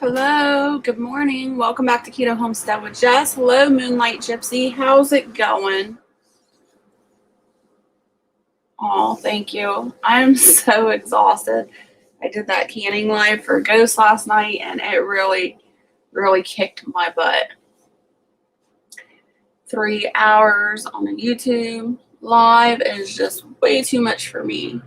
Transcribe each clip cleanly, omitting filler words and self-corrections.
Hello, good morning. Welcome back to Keto Homestead with Jess. Hello, Moonlight Gypsy. How's it going? Oh, thank you. I'm so exhausted. I did that canning live for Ghost last night and it really kicked my butt. 3 hours on a YouTube live is just way too much for me.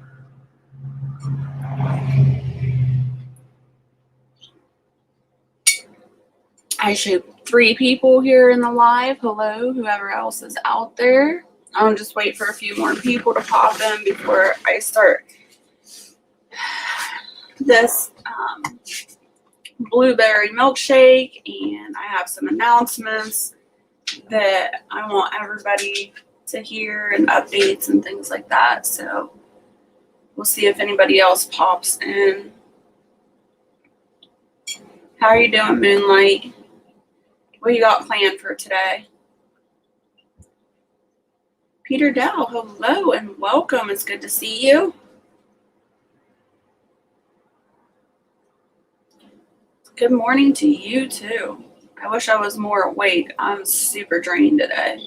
I showed 3 people here in the live. Hello, whoever else is out there. I'll just wait for a few more people to pop in before I start this blueberry milkshake, and I have some announcements that I want everybody to hear and updates and things like that. So we'll see if anybody else pops in. How are you doing, Moonlight? What you got planned for today? Peter Dow, hello and welcome. It's good to see you. Good morning to you too. I wish I was more awake. I'm super drained today.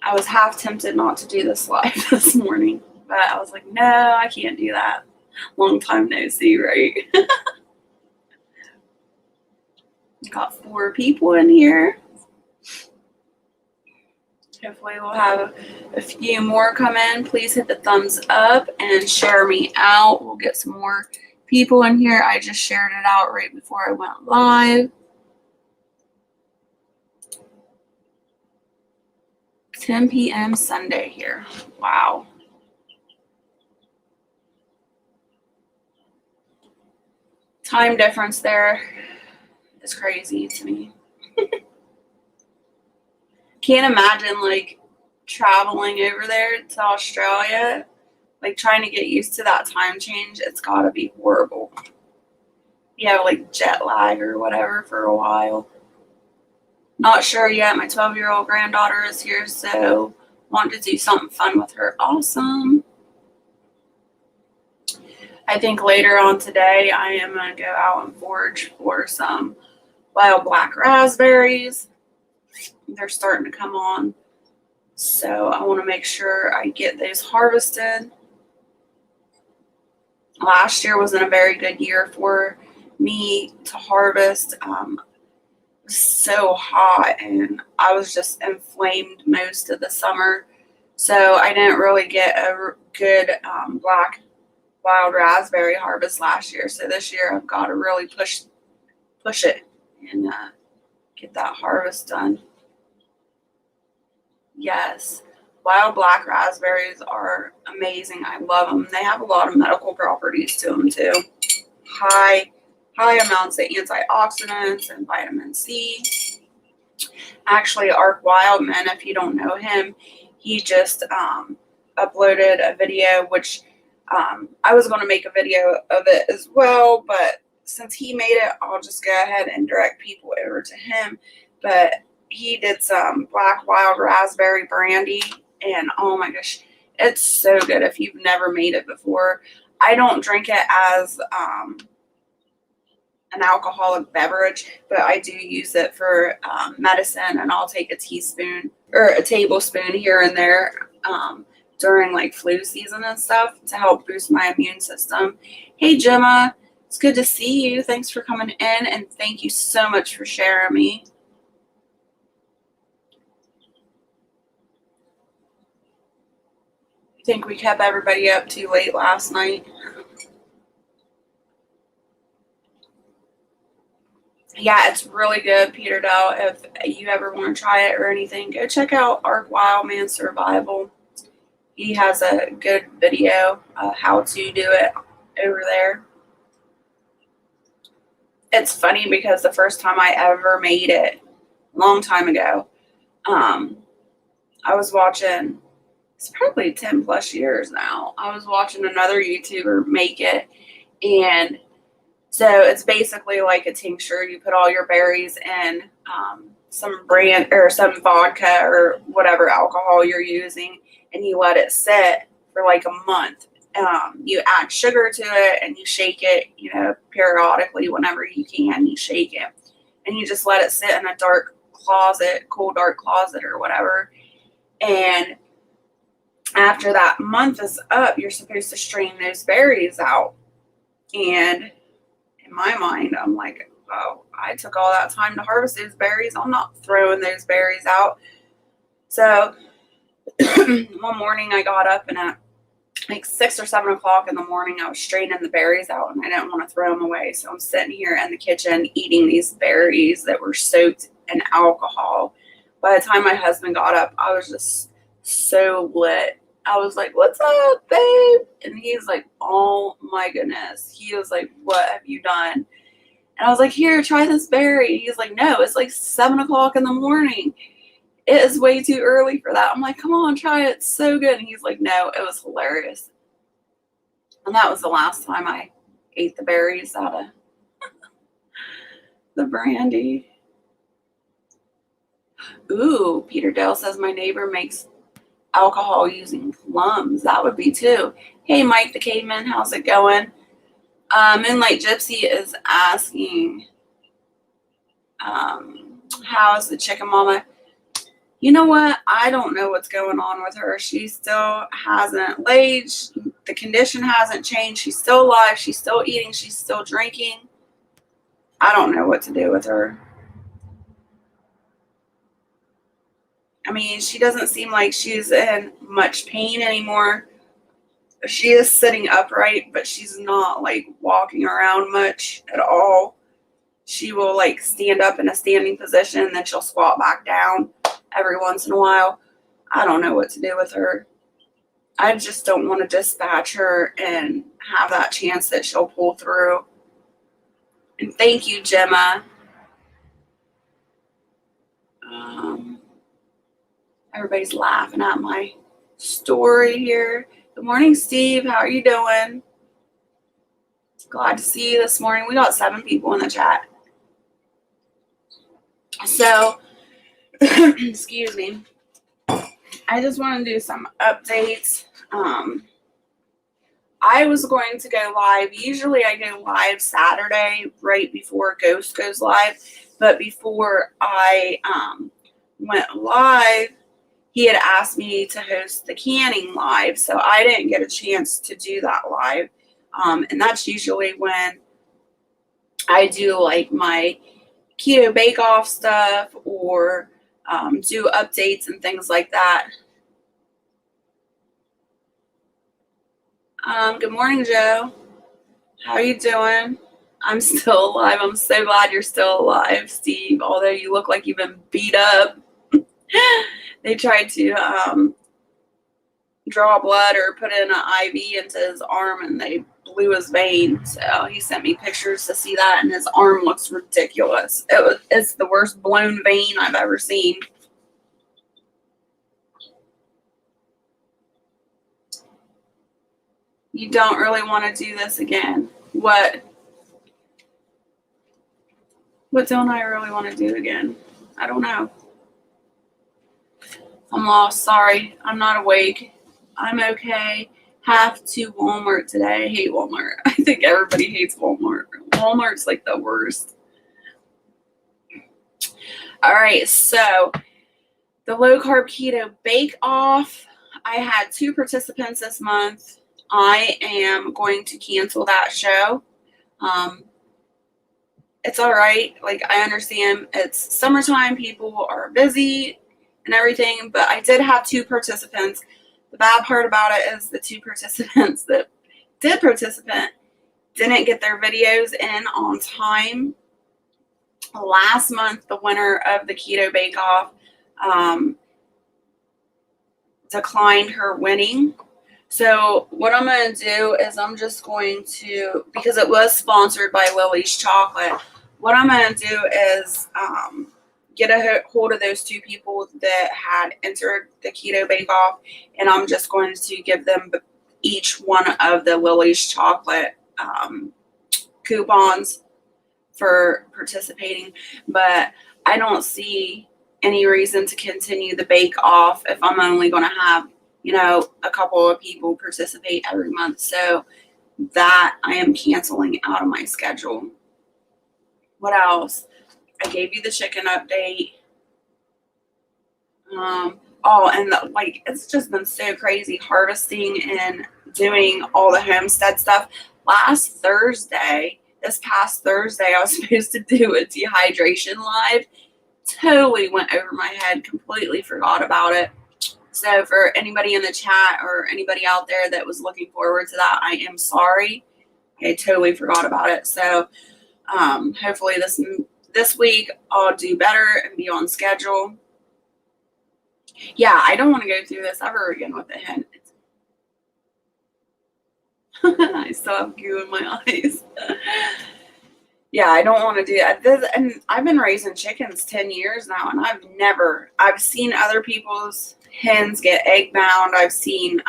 I was half tempted not to do this live this morning, but I was like, no, I can't do that. Long time no see, right? Got 4 people in here. Hopefully we'll have a few more come in. Please hit the thumbs up and share me out. We'll get some more people in here. I just shared it out right before I went live. 10 p.m. Sunday here. Wow. Time difference there is crazy to me. Can't imagine like traveling over there to Australia, like trying to get used to that time change. It's gotta be horrible. You have like jet lag or whatever for a while. Not sure yet. My 12-year-old granddaughter is here, so want to do something fun with her. Awesome. I think later on today, I am going to go out and forage for some wild black raspberries. They're starting to come on, so I want to make sure I get those harvested. Last year wasn't a very good year for me to harvest. It was so hot, and I was just inflamed most of the summer, so I didn't really get a good black wild raspberry harvest last year. So this year I've got to really push it and get that harvest done. Yes, wild black raspberries are amazing. I love them. They have a lot of medical properties to them too. High amounts of antioxidants and vitamin C. Actually, Ark Wildman, if you don't know him, he just uploaded a video, which I was going to make a video of it as well, but since he made it, I'll just go ahead and direct people over to him. But he did some black wild raspberry brandy, and oh my gosh, it's so good if you've never made it before. I don't drink it as an alcoholic beverage, but I do use it for medicine, and I'll take a teaspoon or a tablespoon here and there during like flu season and stuff to help boost my immune system. Hey Gemma, it's good to see you. Thanks for coming in, and thank you so much for sharing me. I think we kept everybody up too late last night. Yeah, it's really good, Peter Dow. If you ever want to try it or anything, go check out Ark Wildman Survival. He has a good video how to do it over there. It's funny because the first time I ever made it, a long time ago, I was watching, it's probably 10 plus years now, I was watching another YouTuber make it, and so it's basically like a tincture. You put all your berries in some brand or some vodka or whatever alcohol you're using, and you let it sit for like a month. You add sugar to it and you shake it, periodically whenever you can, you shake it. And you just let it sit in a dark closet, cool dark closet or whatever. And after that month is up, you're supposed to strain those berries out. And in my mind, I'm like, oh, I took all that time to harvest those berries. I'm not throwing those berries out. So one morning I got up and at like 6 or 7 o'clock in the morning, I was straining the berries out and I didn't want to throw them away. So I'm sitting here in the kitchen eating these berries that were soaked in alcohol. By the time my husband got up, I was just so lit. I was like, what's up, babe? And he's like, oh my goodness. He was like, what have you done? And I was like, here, try this berry. He's like, no, it's like 7 o'clock in the morning. It is way too early for that. I'm like, come on, try it. It's so good. And he's like, no, it was hilarious. And that was the last time I ate the berries out of the brandy. Ooh, Peter Dale says my neighbor makes alcohol using plums. That would be too. Hey, Mike the Caveman, how's it going? Moonlight Gypsy is asking, how's the chicken mama? You know what? I don't know what's going on with her. She still hasn't laid. The condition hasn't changed. She's still alive. She's still eating. She's still drinking. I don't know what to do with her. I mean, she doesn't seem like she's in much pain anymore. She is sitting upright, but she's not like walking around much at all. She will like stand up in a standing position and then she'll squat back down every once in a while. I don't know what to do with her. I just don't want to dispatch her and have that chance that she'll pull through. And thank you, Gemma. Everybody's laughing at my story here. Good morning, Steve. How are you doing? Glad to see you this morning. We got 7 people in the chat. So, excuse me. I just want to do some updates. I was going to go live. Usually I go live Saturday right before Ghost goes live. But before I went live, he had asked me to host the canning live. So I didn't get a chance to do that live. And that's usually when I do like my keto bake-off stuff or do updates and things like that. Good morning, Joe. How are you doing? I'm still alive. I'm so glad you're still alive, Steve, although you look like you've been beat up. They tried to draw blood or put in an IV into his arm and they blew his vein. So he sent me pictures to see that and his arm looks ridiculous. It's the worst blown vein I've ever seen. You don't really want to do this again. What don't I really want to do again? I don't know. I'm lost. Sorry. I'm not awake. I'm okay. Have to Walmart today. I hate Walmart. I think everybody hates Walmart. Walmart's like the worst. All right. So the low carb keto bake off. I had 2 participants this month. I am going to cancel that show. It's all right. Like, I understand it's summertime. People are busy and everything, but I did have 2 participants. The bad part about it is the 2 participants that did participate didn't get their videos in on time. Last month, the winner of the Keto Bake Off declined her winning. So what I'm going to do is I'm just going to, because it was sponsored by Lily's Chocolate, what I'm going to do is get a hold of those 2 people that had entered the Keto Bake Off, and I'm just going to give them each one of the Lily's Chocolate coupons for participating. But I don't see any reason to continue the bake off if I'm only going to have a couple of people participate every month. So that I am canceling out of my schedule. What else? I gave you the chicken update. And it's just been so crazy harvesting and doing all the homestead stuff. This past Thursday, I was supposed to do a dehydration live. Totally went over my head, completely forgot about it. So for anybody in the chat or anybody out there that was looking forward to that, I am sorry. I totally forgot about it. So hopefully this week I'll do better and be on schedule. Yeah, I don't want to go through this ever again with a hen. I still have goo in my eyes. Yeah, I don't want to do that. And I've been raising chickens 10 years now, and I've seen other people's hens get egg bound. I've seen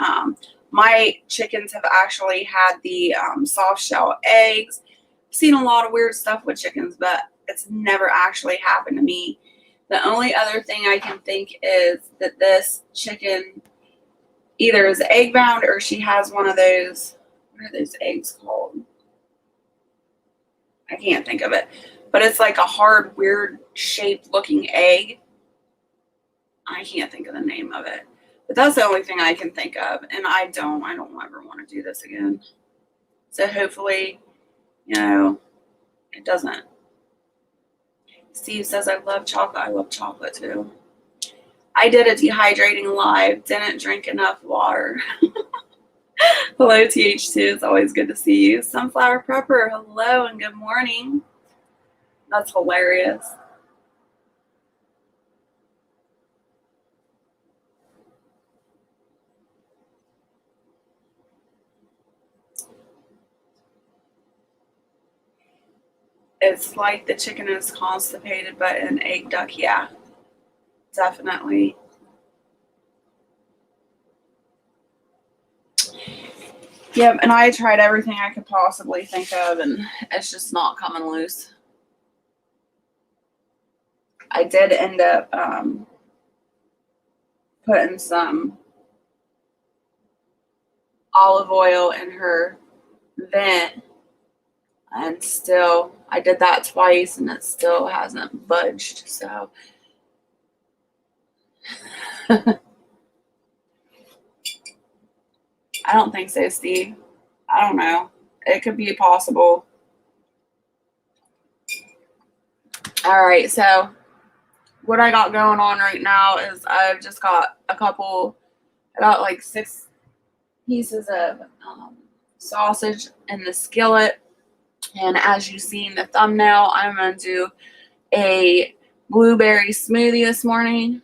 my chickens have actually had the soft shell eggs. I've seen a lot of weird stuff with chickens, but it's never actually happened to me. The only other thing I can think is that this chicken either is egg bound or she has one of those, what are those eggs called? I can't think of it, but it's like a hard, weird shaped looking egg. I can't think of the name of it, but that's the only thing I can think of. And I don't ever want to do this again. So hopefully, it doesn't. Steve says, I love chocolate. I love chocolate too. I did a dehydrating live, didn't drink enough water. Hello, TH2. It's always good to see you. Sunflower Prepper, hello and good morning. That's hilarious. It's like the chicken is constipated, but an egg duck, yeah, definitely. Yep, and I tried everything I could possibly think of, and it's just not coming loose. I did end up putting some olive oil in her vent, and still, I did that twice, and it still hasn't budged, so. I don't think so, Steve. I don't know. It could be possible. All right, so what I got going on right now is I've just got about like 6 pieces of sausage in the skillet. And as you see in the thumbnail, I'm going to do a blueberry smoothie this morning.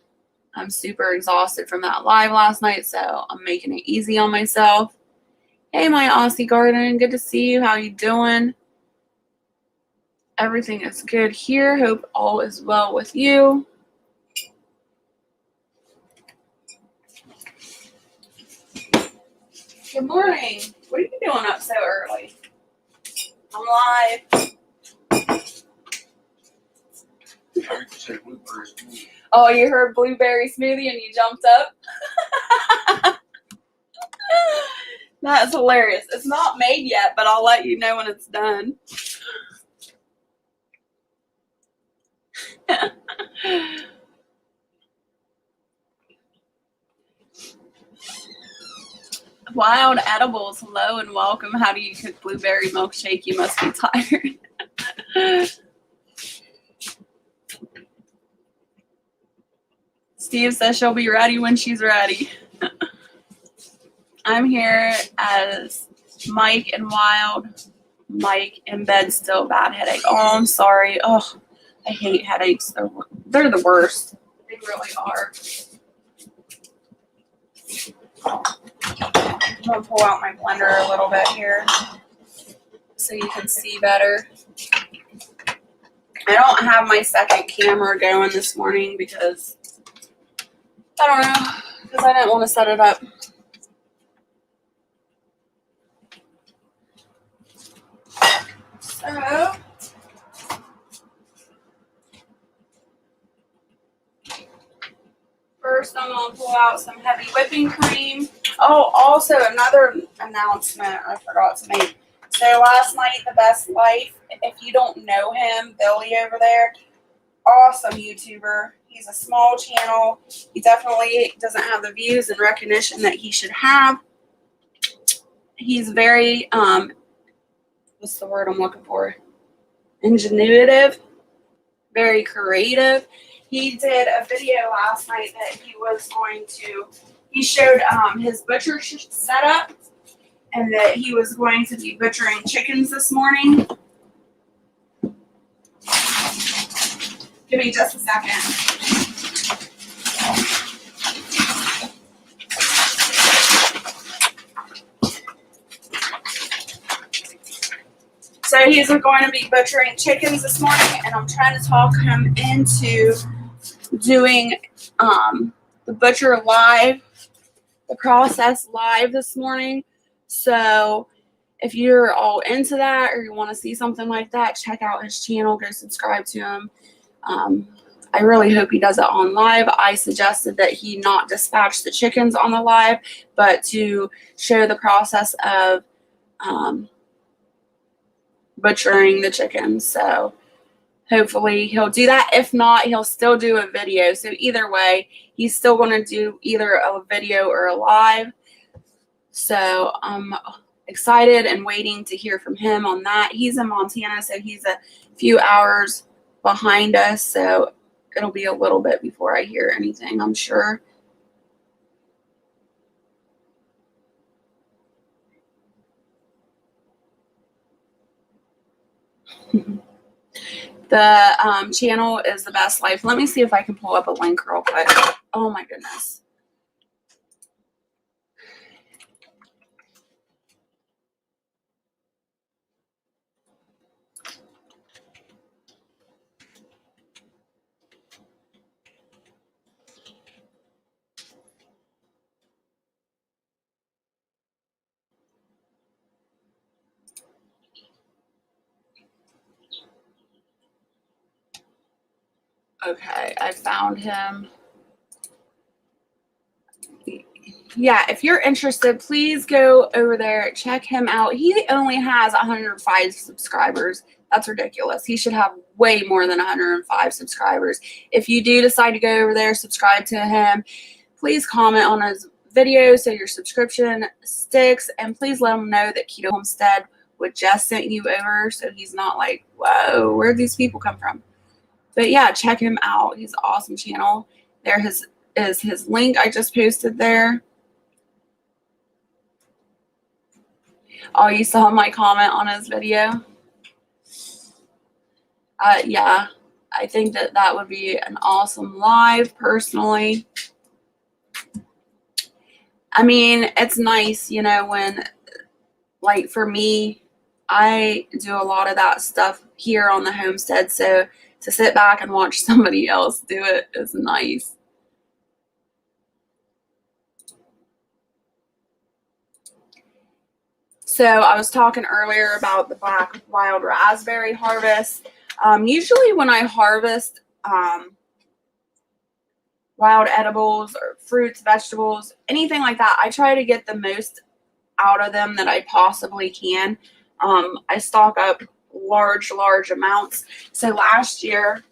I'm super exhausted from that live last night, so I'm making it easy on myself. Hey, my Aussie Garden, good to see you. How you doing? Everything is good here. Hope all is well with you. Good morning. What are you doing up so early? I'm live. Oh, you heard blueberry smoothie and you jumped up? That's hilarious. It's not made yet, but I'll let you know when it's done. Wild Edibles, hello and welcome. How do you cook blueberry milkshake? You must be tired. Steve says she'll be ready when she's ready. I'm here as Mike and Wild. Mike in bed still, bad headache. Oh, I'm sorry. Oh, I hate headaches. They're the worst. They really are. I'm going to pull out my blender a little bit here so you can see better. I don't have my second camera going this morning because, I don't know, because I didn't want to set it up. So, first So I'm going to pull out some heavy whipping cream. Oh, also another announcement I forgot to make. So last night, The Best Life, if you don't know him, Billy over there, awesome YouTuber. He's a small channel. He definitely doesn't have the views and recognition that he should have. He's very, what's the word I'm looking for? Ingenuitive, very creative. He did a video last night that he showed his butcher setup, and that he was going to be butchering chickens this morning. Give me just a second. So he's going to be butchering chickens this morning, and I'm trying to talk him into doing the butcher live, the process live this morning. So if you're all into that or you want to see something like that, check out his channel. Go subscribe to him. I really hope he does it on live. I suggested that he not dispatch the chickens on the live, but to show the process of butchering the chickens. So hopefully he'll do that. If not, he'll still do a video. So either way, he's still going to do either a video or a live. So I'm excited and waiting to hear from him on that. He's in Montana, so he's a few hours behind us. So it'll be a little bit before I hear anything, I'm sure. The channel is The Best Life. Let me see if I can pull up a link real quick. Oh my goodness. Okay, I found him. Yeah, if you're interested, please go over there, check him out. He only has 105 subscribers. That's ridiculous. He should have way more than 105 subscribers. If you do decide to go over there, subscribe to him, please comment on his videos so your subscription sticks, and please let him know that Keto Homestead with Jess sent you over, so he's not like, whoa, where'd these people come from? But yeah, check him out. He's an awesome channel. There is his link I just posted there. Oh, you saw my comment on his video? Yeah, I think that would be an awesome live, personally. I mean, it's nice, you know, when, like, for me, I do a lot of that stuff here on the homestead, so to sit back and watch somebody else do it is nice. So I was talking earlier about the black wild raspberry harvest. Usually when I harvest wild edibles or fruits, vegetables, anything like that, I try to get the most out of them that I possibly can. I stock up large amounts. So last year,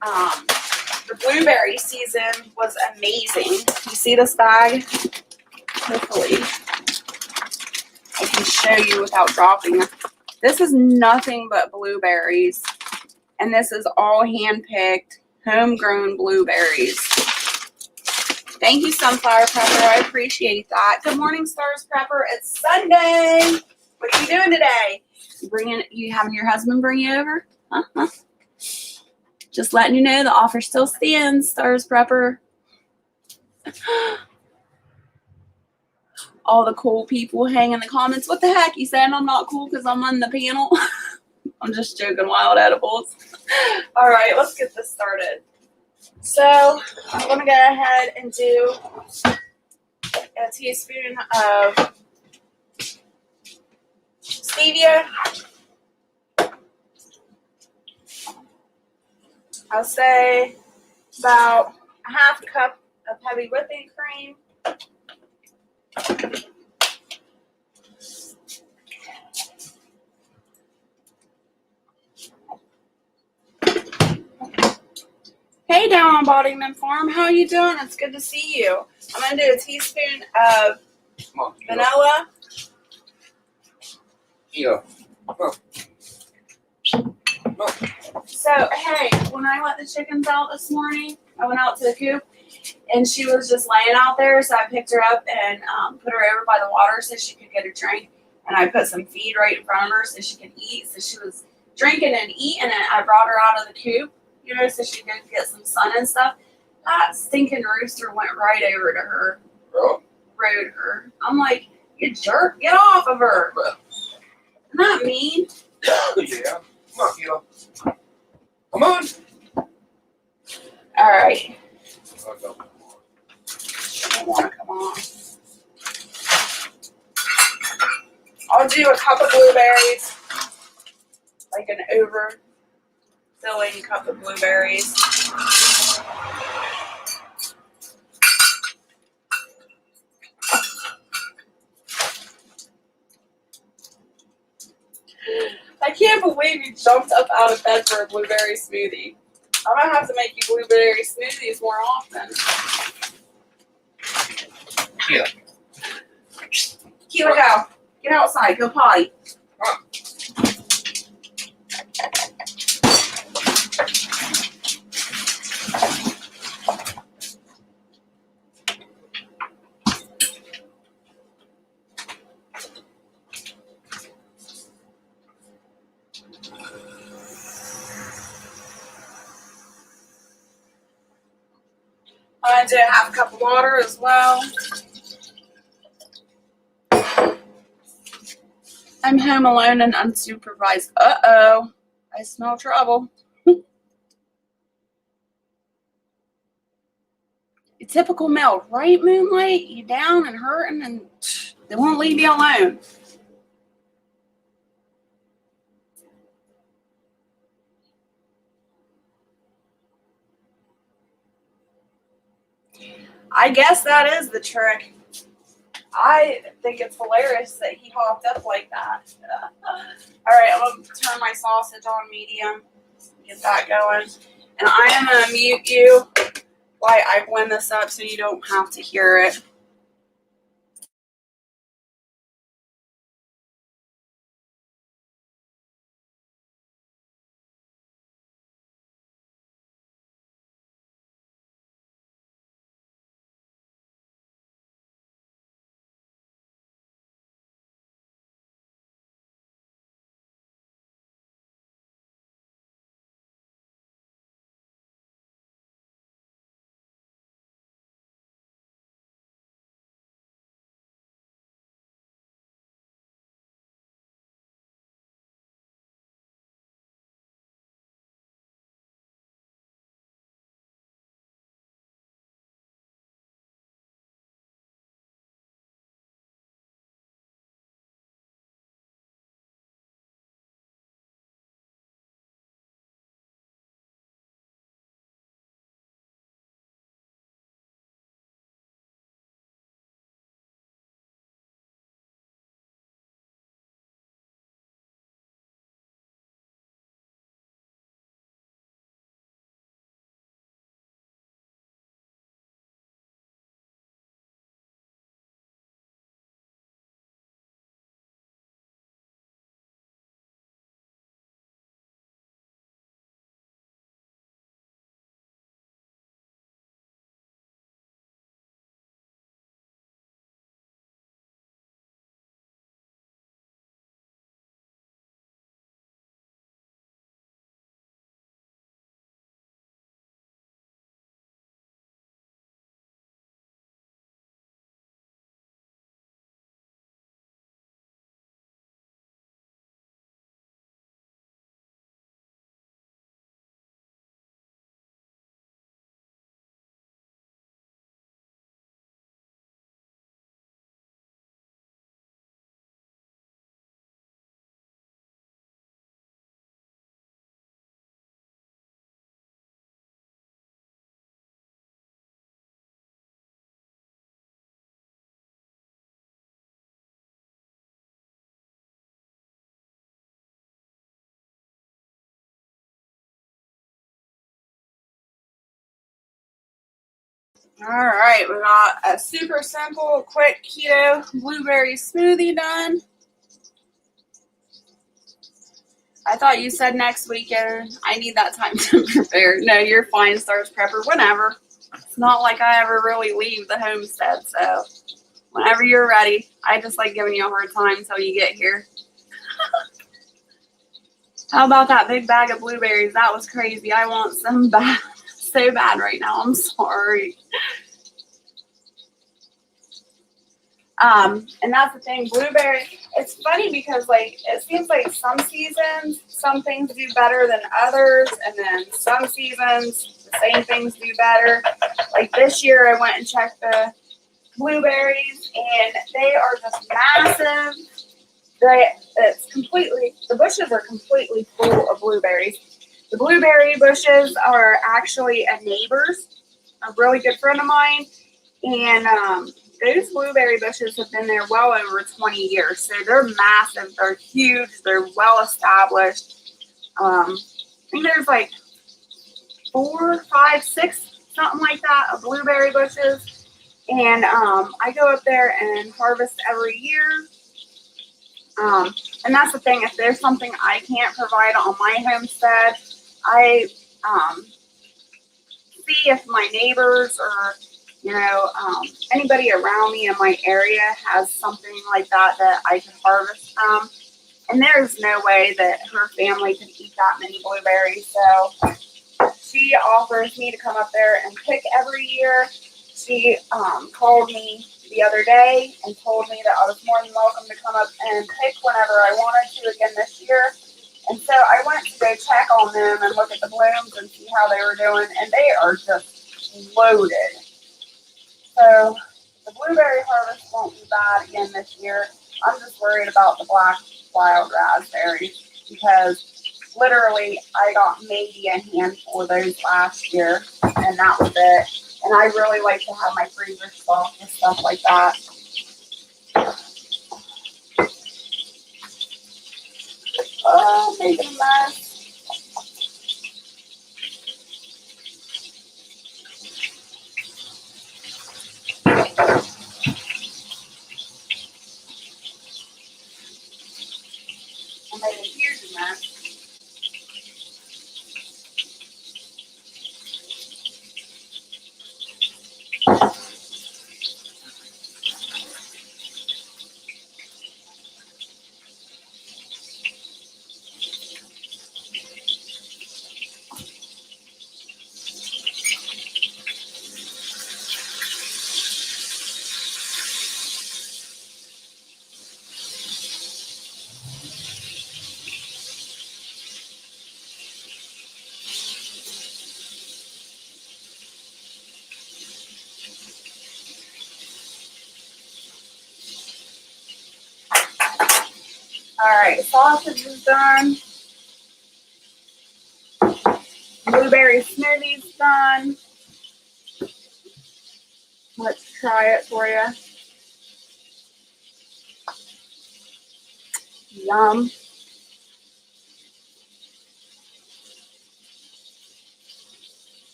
the blueberry season was amazing. You see this bag? Hopefully I can show you without dropping it. This is nothing but blueberries, and this is all hand-picked, homegrown blueberries. Thank you, Sunflower Prepper. I appreciate that. Good morning, Stars Prepper. It's Sunday. What are you doing today? You having your husband bring you over? Huh? Just letting you know the offer still stands, Stars Prepper. All the cool people hang in the comments. What the heck? You saying I'm not cool because I'm on the panel? I'm just joking, wild edibles. All right, let's get this started. So I'm going to go ahead and do a teaspoon of stevia. I'll say about a half cup of heavy whipping cream. Hey, down on Boddington Farm, how you doing? It's good to see you. I'm gonna do a teaspoon of vanilla. Yeah. So, hey, when I let the chickens out this morning, I went out to the coop and she was just laying out there. So I picked her up and put her over by the water so she could get a drink. And I put some feed right in front of her so she could eat. So she was drinking and eating it. I brought her out of the coop, you know, so she could get some sun and stuff. That stinking rooster went right over to her. Bro. Rode her. I'm like, you jerk, get off of her. Isn't that mean? Yeah. Come on, Keto. Come on. All right. Oh, no. I don't want to come on. I'll do a cup of blueberries, like an overfilling cup of blueberries. I can't believe you jumped up out of bed for a blueberry smoothie. I'm gonna have to make you blueberry smoothies more often. Yeah. Keto, go. Get outside. Go potty. I'm gonna do a half cup of water as well. I'm home alone and unsupervised. Uh-oh. I smell trouble. Typical male, right, Moonlight? You down and hurting and they won't leave you alone. I guess that is the trick. I think it's hilarious that he hopped up like that. All right, I'm going to turn my sausage on medium, get that going. And I am going to mute you while I blend this up so you don't have to hear it. All right, we got a super simple, quick keto blueberry smoothie done. I thought you said next weekend. I need that time to prepare. No, you're fine, Stars Prepper, whenever. It's not like I ever really leave the homestead, so whenever you're ready. I just like giving you a hard time until you get here. How about that big bag of blueberries? That was crazy. I want some bad, so bad right now. I'm sorry. And that's the thing, blueberry, it's funny because like it seems like some seasons some things do better than others, and then some seasons the same things do better. Like this year I went and checked the blueberries and they are just massive. The bushes are completely full of blueberries. The blueberry bushes are actually a neighbor's, a really good friend of mine, and those blueberry bushes have been there well over 20 years. So they're massive, they're huge, they're well established. I think there's like 4, 5, 6, something like that, of blueberry bushes. And I go up there and harvest every year. And that's the thing, if there's something I can't provide on my homestead, I see if my neighbors or anybody around me in my area has something like that that I can harvest from. And there's no way that her family could eat that many blueberries. So she offers me to come up there and pick every year. She called me the other day and told me that I was more than welcome to come up and pick whenever I wanted to again this year. And so I went to go check on them and look at the blooms and see how they were doing, and they are just loaded. So the blueberry harvest won't be bad again this year. I'm just worried about the black wild raspberries because literally I got maybe a handful of those last year, and that was it. And I really like to have my freezer stocked with stuff like that. Oh, making a mess. I'm making a huge mess. All right, sausage is done. Blueberry smoothie's done. Let's try it for you. Yum.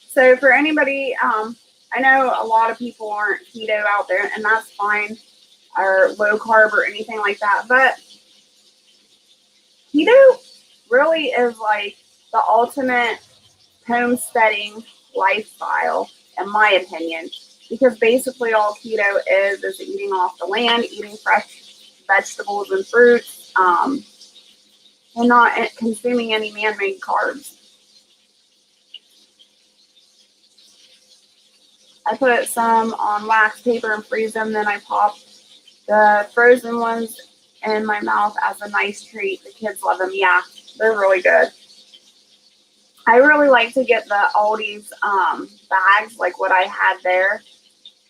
So for anybody, I know a lot of people aren't keto out there, and that's fine, or low carb or anything like that. But keto really is like the ultimate homesteading lifestyle, in my opinion, because basically all keto is eating off the land, eating fresh vegetables and fruits, and not consuming any man-made carbs. I put some on wax paper and freeze them. Then I pop the frozen ones in my mouth as a nice treat. The kids love them. Yeah, they're really good. I really like to get the Aldi's bags, like what I had there.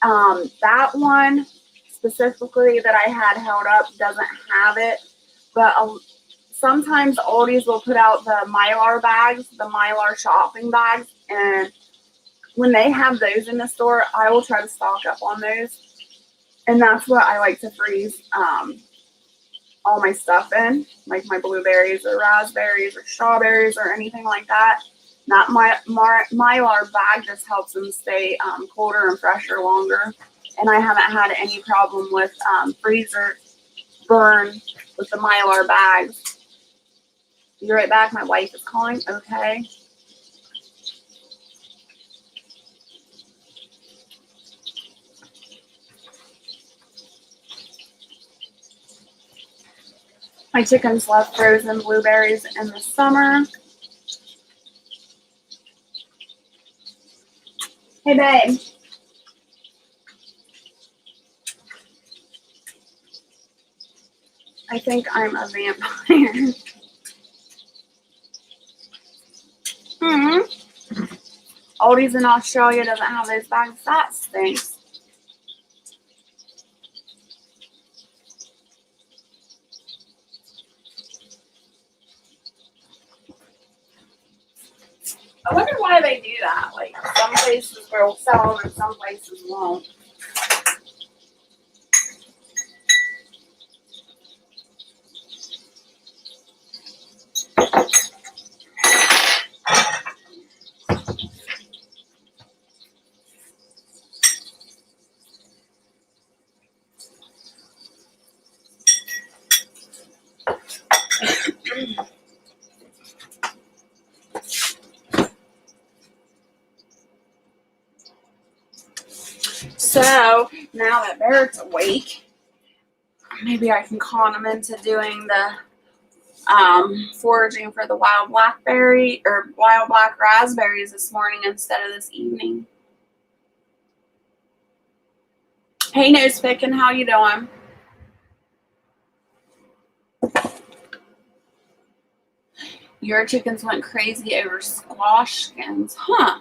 That one specifically that I had held up doesn't have it, but sometimes Aldi's will put out the Mylar bags, the Mylar shopping bags, and when they have those in the store, I will try to stock up on those. And that's what I like to freeze all my stuff in, like my blueberries or raspberries or strawberries or anything like that. That Mylar bag just helps them stay colder and fresher longer. And I haven't had any problem with freezer burn with the Mylar bags. Be right back. My wife is calling. Okay. My chickens love frozen blueberries in the summer. Hey, babe. I think I'm a vampire. Aldi's in Australia doesn't have those bags. That stinks. I wonder why they do that. Like, some places will sell them and some places won't. So, now that Barrett's awake, maybe I can con him into doing the foraging for the wild blackberry or wild black raspberries this morning instead of this evening. Hey, nose picking, how you doing? Your chickens went crazy over squash skins, huh?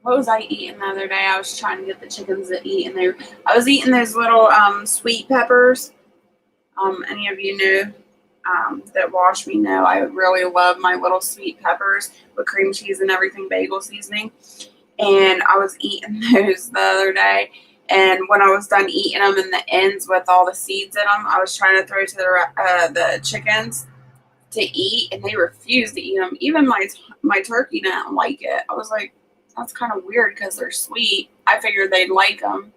What was I eating the other day? I was trying to get the chickens to eat, and I was eating those little sweet peppers. Any of you know that watch me know I really love my little sweet peppers with cream cheese and everything, bagel seasoning. And I was eating those the other day, and when I was done eating them and the ends with all the seeds in them, I was trying to throw to the chickens to eat, and they refused to eat them. Even my turkey didn't like it. I was like, that's kind of weird because they're sweet. I figured they'd like them.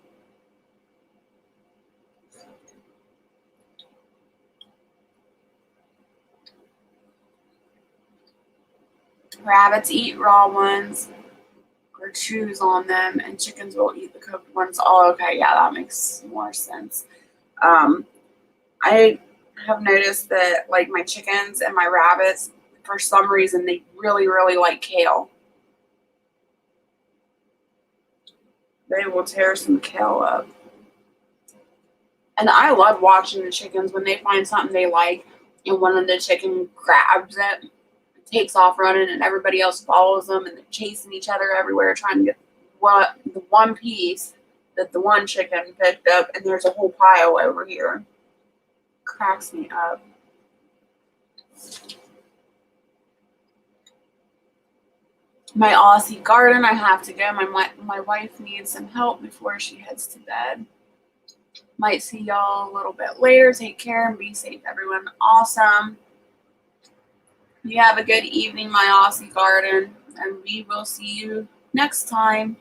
Rabbits eat raw ones or chews on them, and chickens will eat the cooked ones. Oh, okay, yeah, that makes more sense. I have noticed that, like, my chickens and my rabbits, for some reason, they really, really like kale. They will tear some kale up. And I love watching the chickens when they find something they like, and one of the chicken grabs it, takes off running, and everybody else follows them, and they're chasing each other everywhere trying to get the one piece that the one chicken picked up, and there's a whole pile over here. Cracks me up. My Aussie garden, I have to go. My wife needs some help before she heads to bed. Might see y'all a little bit later. Take care and be safe, everyone. Awesome. You have a good evening, my Aussie garden, and we will see you next time.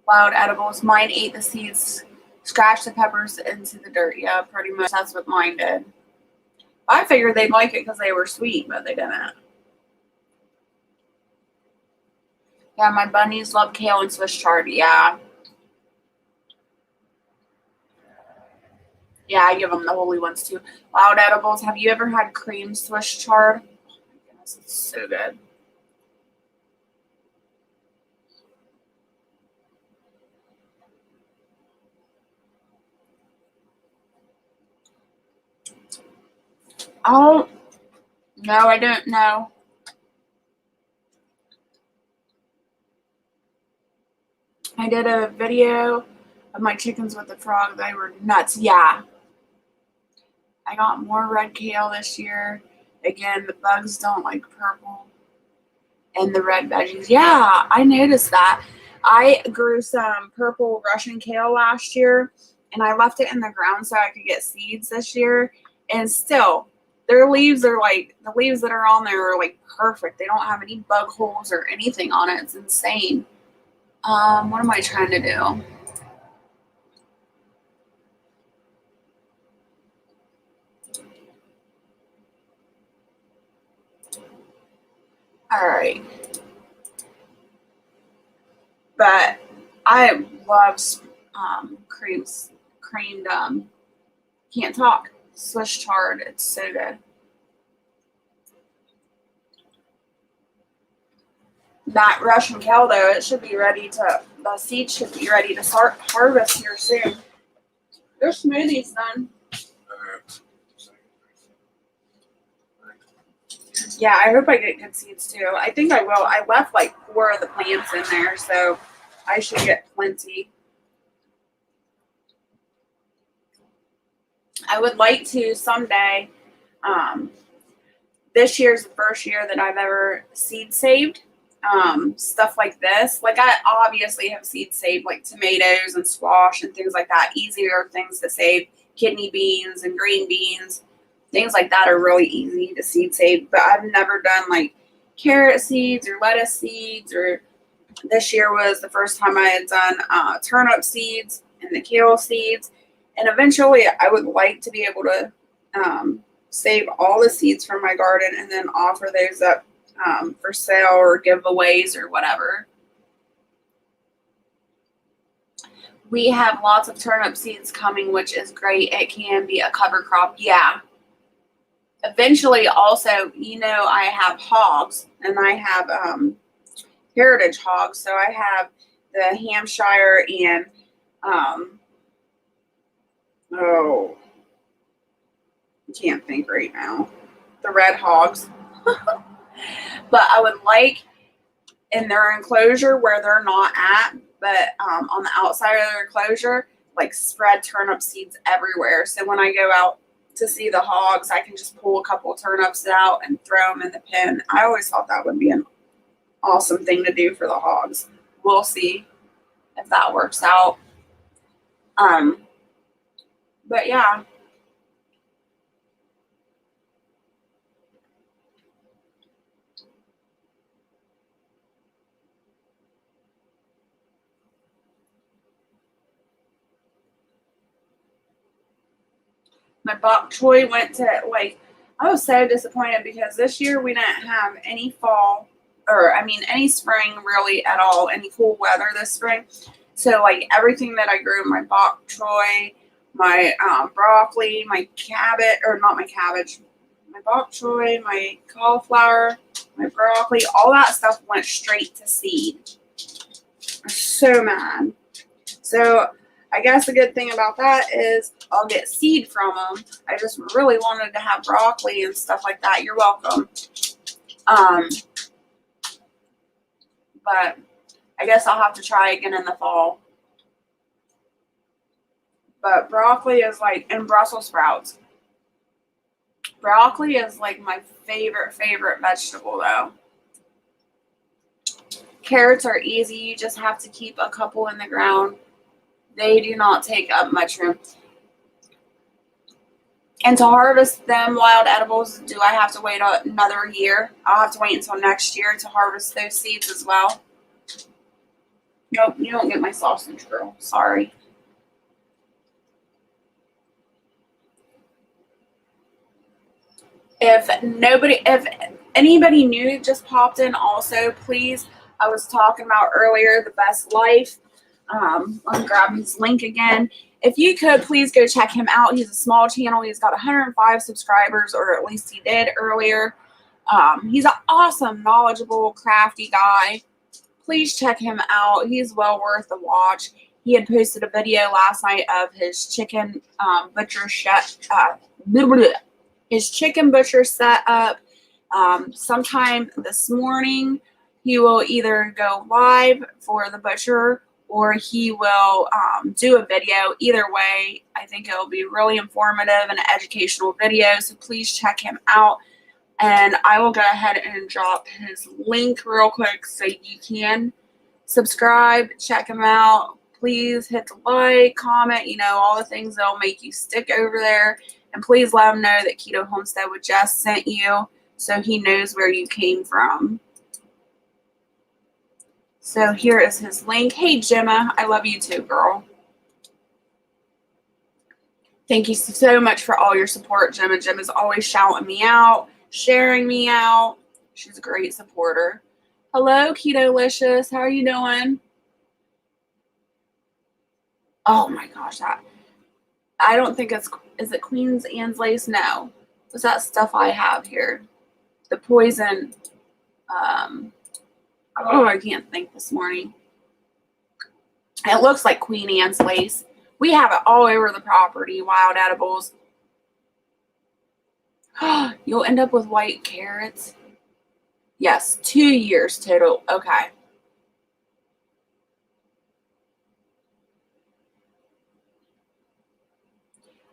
Wild edibles. Mine ate the seeds, scratched the peppers into the dirt. Yeah, pretty much that's what mine did. I figured they'd like it because they were sweet, but they didn't. Yeah, my bunnies love kale and Swiss chard. Yeah. Yeah, I give them the holy ones too. Wild edibles. Have you ever had cream Swiss chard? Oh my goodness, it's so good. Oh, no, I don't know. I did a video of my chickens with the frog. They were nuts. Yeah. I got more red kale this year. Again, the bugs don't like purple and the red veggies. Yeah, I noticed that. I grew some purple Russian kale last year, and I left it in the ground so I could get seeds this year. And still, their leaves are like, the leaves that are on there are like perfect. They don't have any bug holes or anything on it. It's insane. What am I trying to do? All right. But I love creamed, can't talk, Swiss chard. It's so good. That Russian kale, though, it should be ready to, the seeds should be ready to start harvest here soon. Their smoothie's done. Yeah, I hope I get good seeds too. I think I will. I left like 4 of the plants in there, so I should get plenty. I would like to someday. This year's the first year that I've ever seed saved. Stuff like this. Like, I obviously have seed saved like tomatoes and squash and things like that. Easier things to save. Kidney beans and green beans. Things like that are really easy to seed save. But I've never done like carrot seeds or lettuce seeds, or this year was the first time I had done turnip seeds and the kale seeds. And eventually I would like to be able to save all the seeds from my garden and then offer those up for sale or giveaways or whatever. We have lots of turnip seeds coming, which is great. It can be a cover crop. Yeah. Eventually, also, you know, I have hogs, and I have heritage hogs. So I have the Hampshire and I can't think right now. The red hogs. But I would like in their enclosure where they're not at, but on the outside of their enclosure, like spread turnip seeds everywhere. So when I go out to see the hogs, I can just pull a couple turnips out and throw them in the pen. I always thought that would be an awesome thing to do for the hogs. We'll see if that works out. But yeah. My bok choy went to, like, I was so disappointed because this year we didn't have any fall, or I mean any spring really at all, any cool weather this spring. So like everything that I grew, my bok choy, my broccoli, my cabbage, or not my cabbage, my bok choy, my cauliflower, my broccoli, all that stuff went straight to seed. I'm so mad. So I guess the good thing about that is I'll get seed from them. I just really wanted to have broccoli and stuff like that. You're welcome. But I guess I'll have to try again in the fall. But broccoli is like, and Brussels sprouts. Broccoli is like my favorite vegetable though. Carrots are easy. You just have to keep a couple in the ground. They do not take up much room. And to harvest them wild edibles, do I have to wait another year? I'll have to wait until next year to harvest those seeds as well. Nope, you don't get my sausage, girl. Sorry. If anybody new just popped in also, please, I was talking about earlier, The Best Life. Let me grab his link again. If you could, please go check him out. He's a small channel. He's got 105 subscribers, or at least he did earlier. He's an awesome, knowledgeable, crafty guy. Please check him out. He's well worth the watch. He had posted a video last night of his chicken butcher setup. Sometime this morning, he will either go live for the butcher or he will do a video. Either way, I think it'll be really informative and an educational video. So please check him out. And I will go ahead and drop his link real quick so you can subscribe, check them out. Please hit the like, comment, all the things that'll make you stick over there. And please let him know that Keto Homestead with Jess sent you so he knows where you came from. So here is his link. Hey, Gemma, I love you too, girl. Thank you so much for all your support, Gemma. Gemma's always shouting me out, sharing me out. She's a great supporter. Hello, Ketolicious. How are you doing? Oh my gosh, I don't think is it Queen's Anne's lace? No. What's that stuff I have here? The poison, I can't think this morning. It looks like Queen Anne's lace. We have it all over the property, wild edibles. You'll end up with white carrots. Yes, 2 years total. Okay.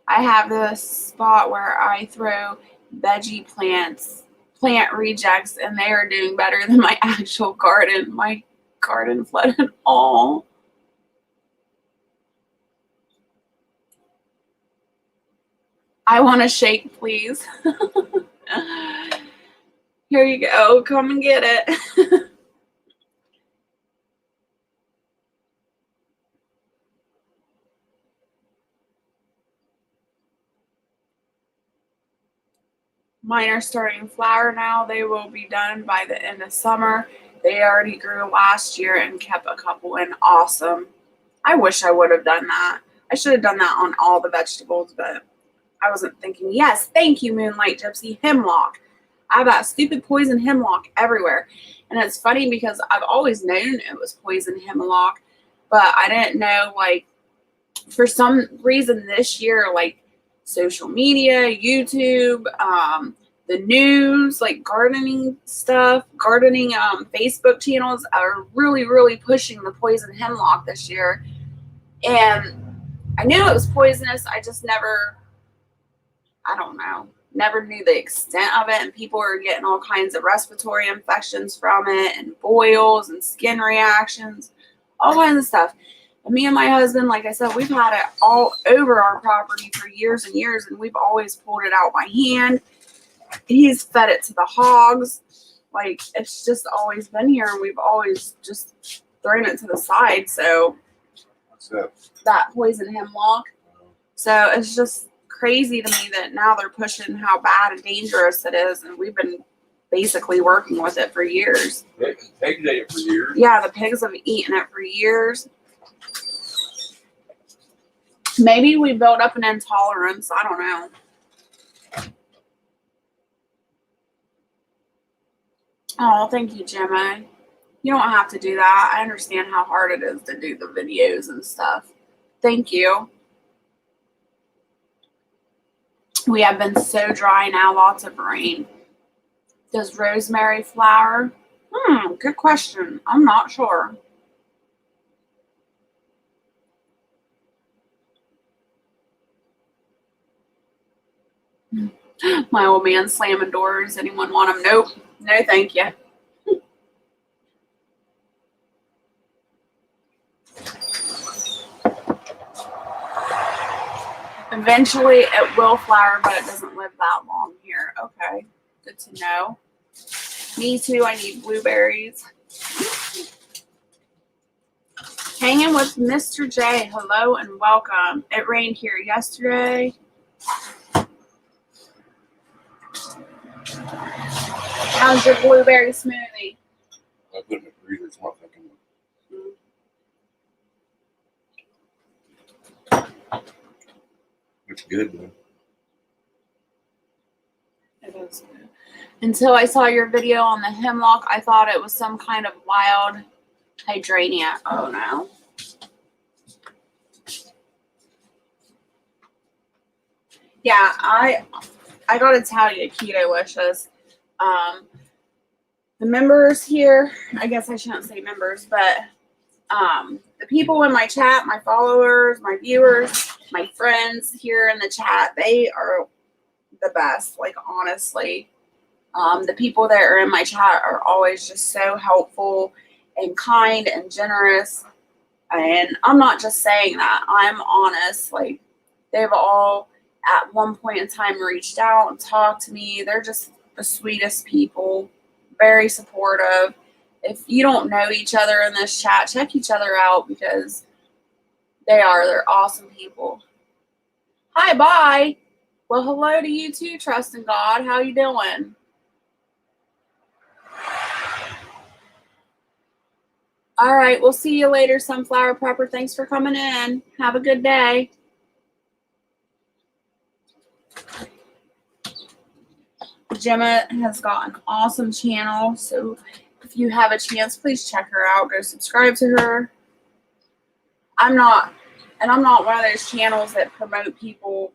I have this spot where I throw veggie plant rejects, and they are doing better than my actual garden. My garden flooded all. I want a shake, please. Here you go. Come and get it. Mine are starting to flower now. They will be done by the end of summer. They already grew last year and kept a couple in. Awesome. I wish I would have done that. I should have done that on all the vegetables, but I wasn't thinking. Yes, thank you, Moonlight Gypsy. Hemlock. I have that stupid poison hemlock everywhere. And it's funny because I've always known it was poison hemlock, but I didn't know, for some reason this year, social media, YouTube, the news, gardening stuff, Facebook channels are really, really pushing the poison hemlock this year. And I knew it was poisonous. I just never knew the extent of it. And people are getting all kinds of respiratory infections from it, and boils and skin reactions, all kinds of stuff. And me and my husband, like I said, we've had it all over our property for years and years, and we've always pulled it out by hand. He's fed it to the hogs. It's just always been here, and we've always just thrown it to the side. So What's that? That poison hemlock. So it's just crazy to me that now they're pushing how bad and dangerous it is, and we've been basically working with it for years. Pigs ate it for years. Yeah, the pigs have eaten it for years. Maybe we built up an intolerance. I don't know. Oh, thank you, Gemma. You don't have to do that. I understand how hard it is to do the videos and stuff. Thank you. We have been so dry now, lots of rain. Does rosemary flower? Good question. I'm not sure. My old man slamming doors. Anyone want them? Nope. No, thank you. Eventually it will flower, but it doesn't live that long here. Okay. Good to know. Me too. I need blueberries. Hanging with Mr. J. Hello and welcome. It rained here yesterday. How's your blueberry smoothie? I put it in the freezer. It's not thinking. It's good, man. It is good. Until I saw your video on the hemlock, I thought it was some kind of wild hydrangea. Oh no. Yeah, I gotta tell you, Ketolicious. The members here, I guess I shouldn't say members, but the people in my chat, my followers, my viewers, my friends here in the chat, they are the best, honestly. The people that are in my chat are always just so helpful, and kind and generous. And I'm not just saying that. I'm honest. Like, they've all at one point in time reached out and talked to me. They're just the sweetest people, very supportive. If you don't know each other in this chat, check each other out because they're awesome people. Hi, bye. Well, hello to you too, trust in God. How you doing? All right, we'll see you later, Sunflower Prepper. Thanks for coming in. Have a good day. Gemma has got an awesome channel, so if you have a chance, please check her out. Go subscribe to her. I'm not one of those channels that promote people,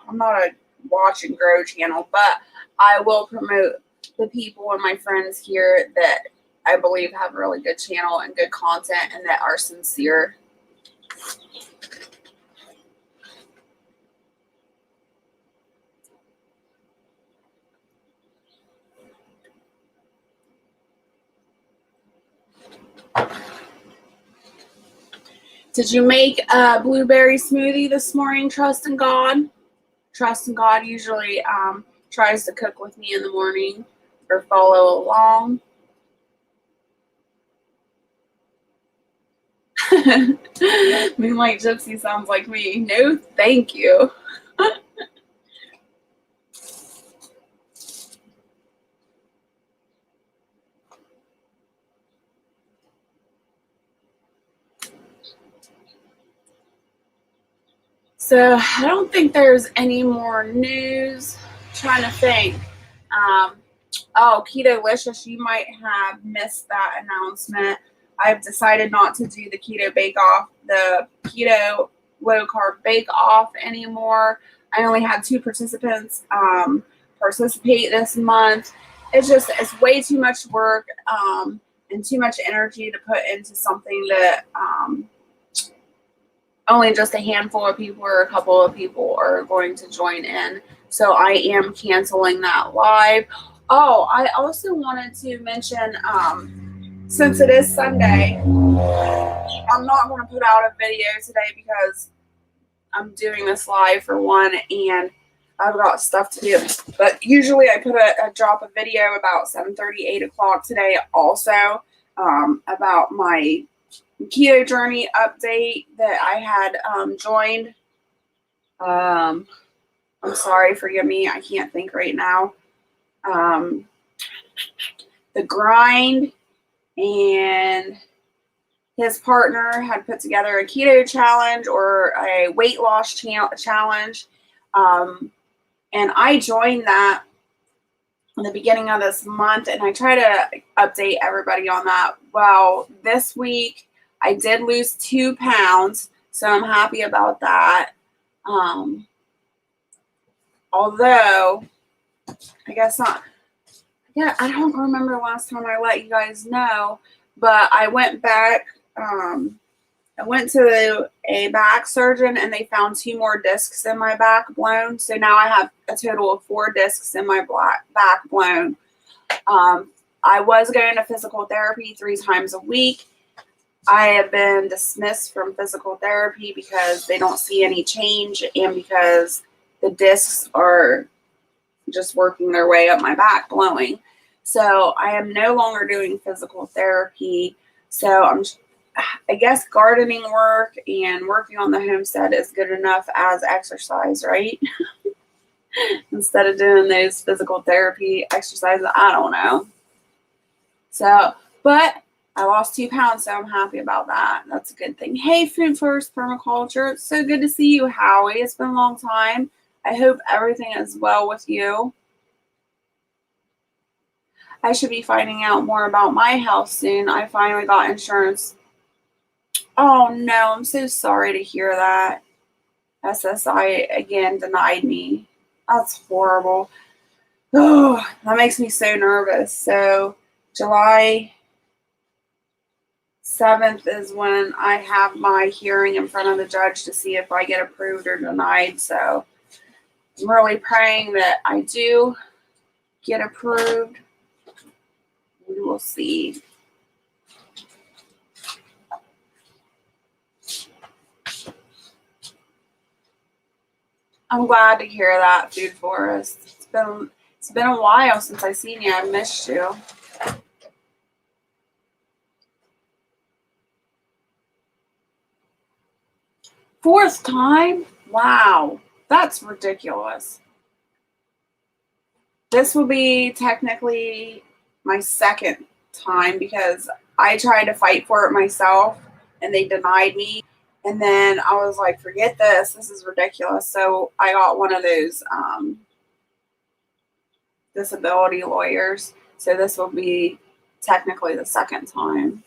I'm not a watch and grow channel, but I will promote the people and my friends here that I believe have a really good channel and good content and that are sincere. Did you make a blueberry smoothie this morning, trust in God? Trust in God usually tries to cook with me in the morning or follow along. Moonlight Gypsy sounds like me. No, thank you. So I don't think there's any more news. I'm trying to think. Oh, Keto-licious, you might have missed that announcement. I've decided not to do the keto bake-off, the keto low-carb bake-off anymore. I only had 2 participants participate this month. It's way too much work and too much energy to put into something that only just a handful of people or a couple of people are going to join in. So I am canceling that live. Oh, I also wanted to mention, since it is Sunday, I'm not going to put out a video today because I'm doing this live for one and I've got stuff to do. But usually I put drop a video about 7:30, 8 o'clock today also about my keto journey update that I had joined. I'm sorry, forgive me, I can't think right now. The Grind and his partner had put together a keto challenge or a weight loss challenge. And I joined that in the beginning of this month, and I try to update everybody on that. Well, this week I did lose 2 pounds, so I'm happy about that. Although, I guess not. Yeah, I don't remember the last time I let you guys know, but I went back. I went to a back surgeon and they found 2 more discs in my back blown. So now I have a total of 4 discs in my back blown. I was going to physical therapy 3 times a week. I have been dismissed from physical therapy because they don't see any change and because the discs are just working their way up my back blowing. So I am no longer doing physical therapy. So I guess gardening work and working on the homestead is good enough as exercise, right? Instead of doing those physical therapy exercises, I don't know. So, but I lost 2 pounds, so I'm happy about that. That's a good thing. Hey, Food First Permaculture. It's so good to see you, Howie. It's been a long time. I hope everything is well with you. I should be finding out more about my health soon. I finally got insurance. Oh no, I'm so sorry to hear that. SSI again denied me. That's horrible. Oh, that makes me so nervous. So July 7th is when I have my hearing in front of the judge to see if I get approved or denied. So I'm really praying that I do get approved. We will see. I'm glad to hear that, Food Forest. It's been a while since I seen you. I missed you. Fourth time? Wow, that's ridiculous. This will be technically my second time because I tried to fight for it myself and they denied me. And then I was like, forget this. This is ridiculous. So I got one of those disability lawyers. So this will be technically the second time.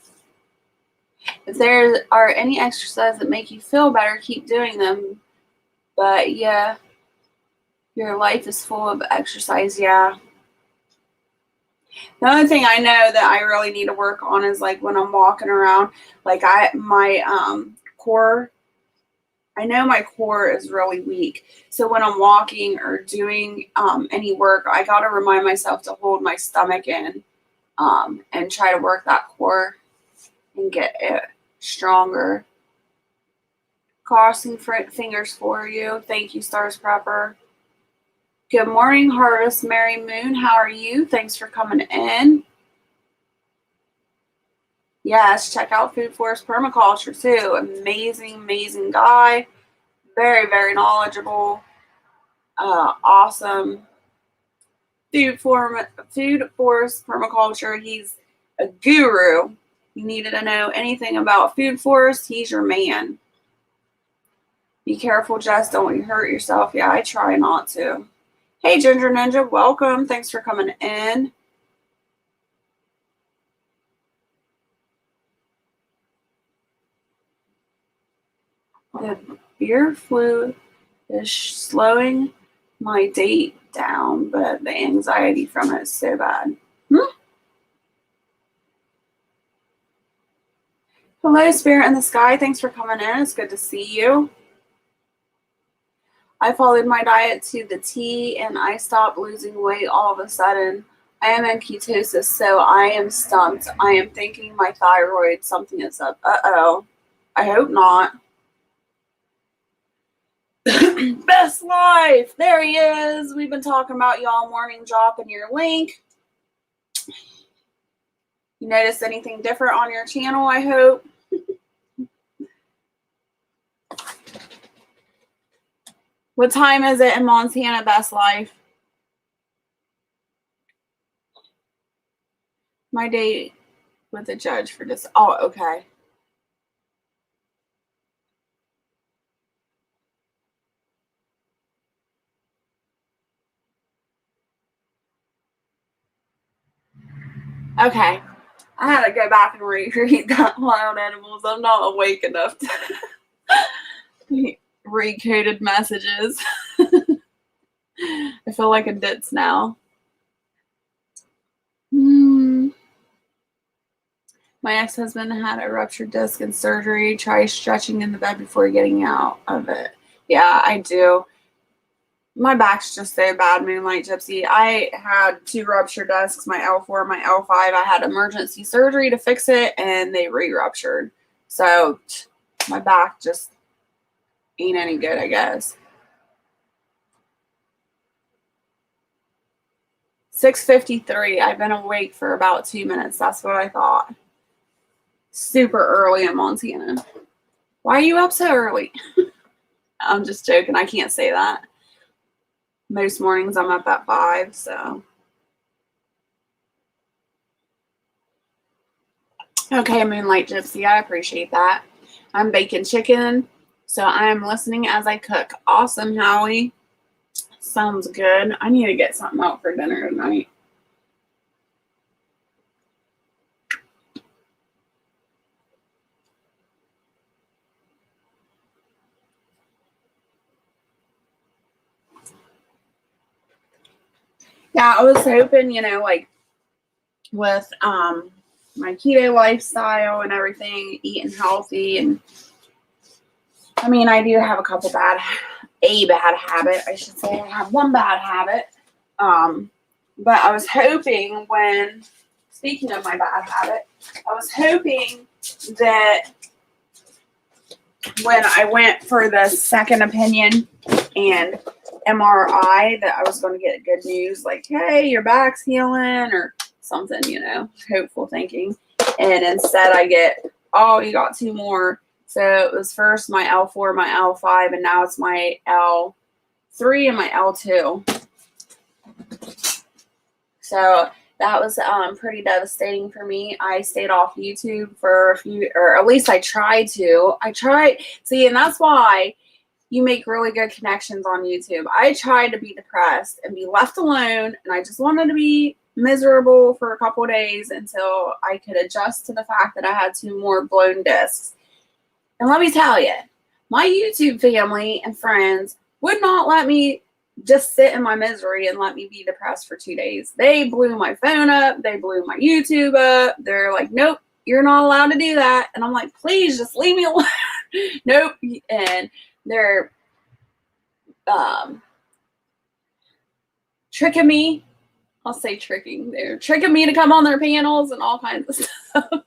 If there are any exercises that make you feel better, keep doing them. But yeah, your life is full of exercise. Yeah. The only thing I know that I really need to work on is like when I'm walking around, like my core, I know my core is really weak. So when I'm walking or doing any work, I got to remind myself to hold my stomach in and try to work that core and get it stronger. Crossing fingers for you. Thank you, Stars Prepper. Good morning, Harvest Mary Moon. How are you? Thanks for coming in. Yes, check out Food Forest Permaculture too. Amazing, amazing guy. Very, very knowledgeable. Awesome. Food Forest Permaculture. He's a guru. You needed to know anything about Food Forest, he's your man. Be careful, Jess. Don't hurt yourself. Yeah, I try not to. Hey, Ginger Ninja. Welcome. Thanks for coming in. The beer flu is slowing my date down, but the anxiety from it is so bad. Hello, Spirit in the Sky. Thanks for coming in. It's good to see you. I followed my diet to the T and I stopped losing weight all of a sudden. I am in ketosis, so I am stumped. I am thinking my thyroid, something is up. Uh-oh. I hope not. Best Life. There he is. We've been talking about y'all morning, dropping your link. You notice anything different on your channel, I hope? What time is it in Montana, Best Life? My date with the judge for this. Oh, okay. Okay. I had to go back and reread that Wild Animals. I'm not awake enough to read coded messages. I feel like a ditz now. My ex-husband had a ruptured disc and surgery. Try stretching in the bed before getting out of it. Yeah, I do. My back's just so bad, Moonlight Gypsy. I had 2 ruptured discs, my L4 and my L5. I had emergency surgery to fix it, and they re-ruptured. So my back just ain't any good, I guess. 6:53. I've been awake for about 2 minutes. That's what I thought. Super early in Montana. Why are you up so early? I'm just joking. I can't say that. Most mornings I'm up at 5, so. Okay, Moonlight Gypsy, I appreciate that. I'm baking chicken, so I'm listening as I cook. Awesome, Howie. Sounds good. I need to get something out for dinner tonight. Yeah, I was hoping, like with my keto lifestyle and everything, eating healthy, and I mean, I do have a bad habit, I should say. I have one bad habit. But I was hoping speaking of my bad habit, I was hoping that when I went for the second opinion and MRI that I was going to get good news, like, hey, your back's healing or something, hopeful thinking. And instead I get, oh, you got 2 more. So it was first my L4, my L5, and now it's my L3 and my L2. So that was pretty devastating for me. I stayed off YouTube for a few, or at least I tried to. See, and that's why you make really good connections on YouTube. I tried to be depressed and be left alone, and I just wanted to be miserable for a couple of days until I could adjust to the fact that I had 2 more blown discs. And let me tell you, my YouTube family and friends would not let me just sit in my misery and let me be depressed for 2 days. They blew my phone up. They blew my YouTube up. They're like, nope, you're not allowed to do that. And I'm like, please just leave me alone. Nope. And they're tricking me. I'll say tricking. They're tricking me to come on their panels and all kinds of stuff.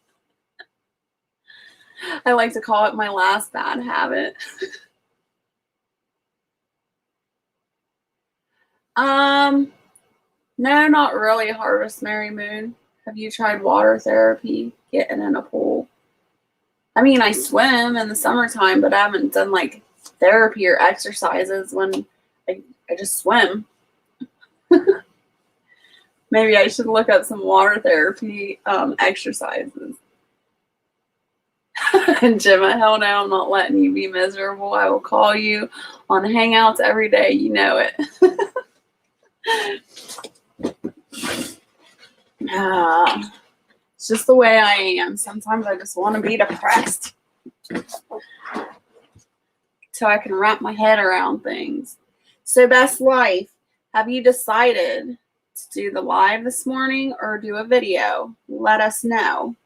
I like to call it my last bad habit. No, not really. Harvest Mary Moon. Have you tried water therapy? Getting in a pool? I mean, I swim in the summertime, but I haven't done like therapy or exercises when I just swim. Maybe I should look up some water therapy exercises. And Gemma, hell no, I'm not letting you be miserable. I will call you on Hangouts every day. You know it. It's just the way I am. Sometimes I just want to be depressed so I can wrap my head around things. So, Best Life, have you decided to do the live this morning or do a video? Let us know.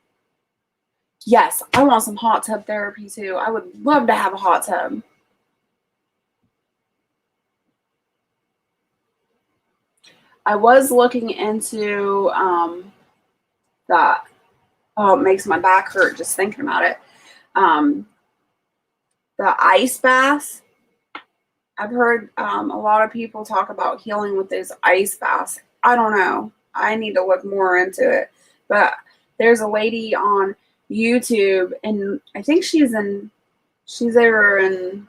Yes, I want some hot tub therapy too. I would love to have a hot tub. I was looking into that. Oh, it makes my back hurt just thinking about it. The ice baths. I've heard a lot of people talk about healing with those ice baths. I don't know. I need to look more into it. But there's a lady on YouTube, and I think she's over in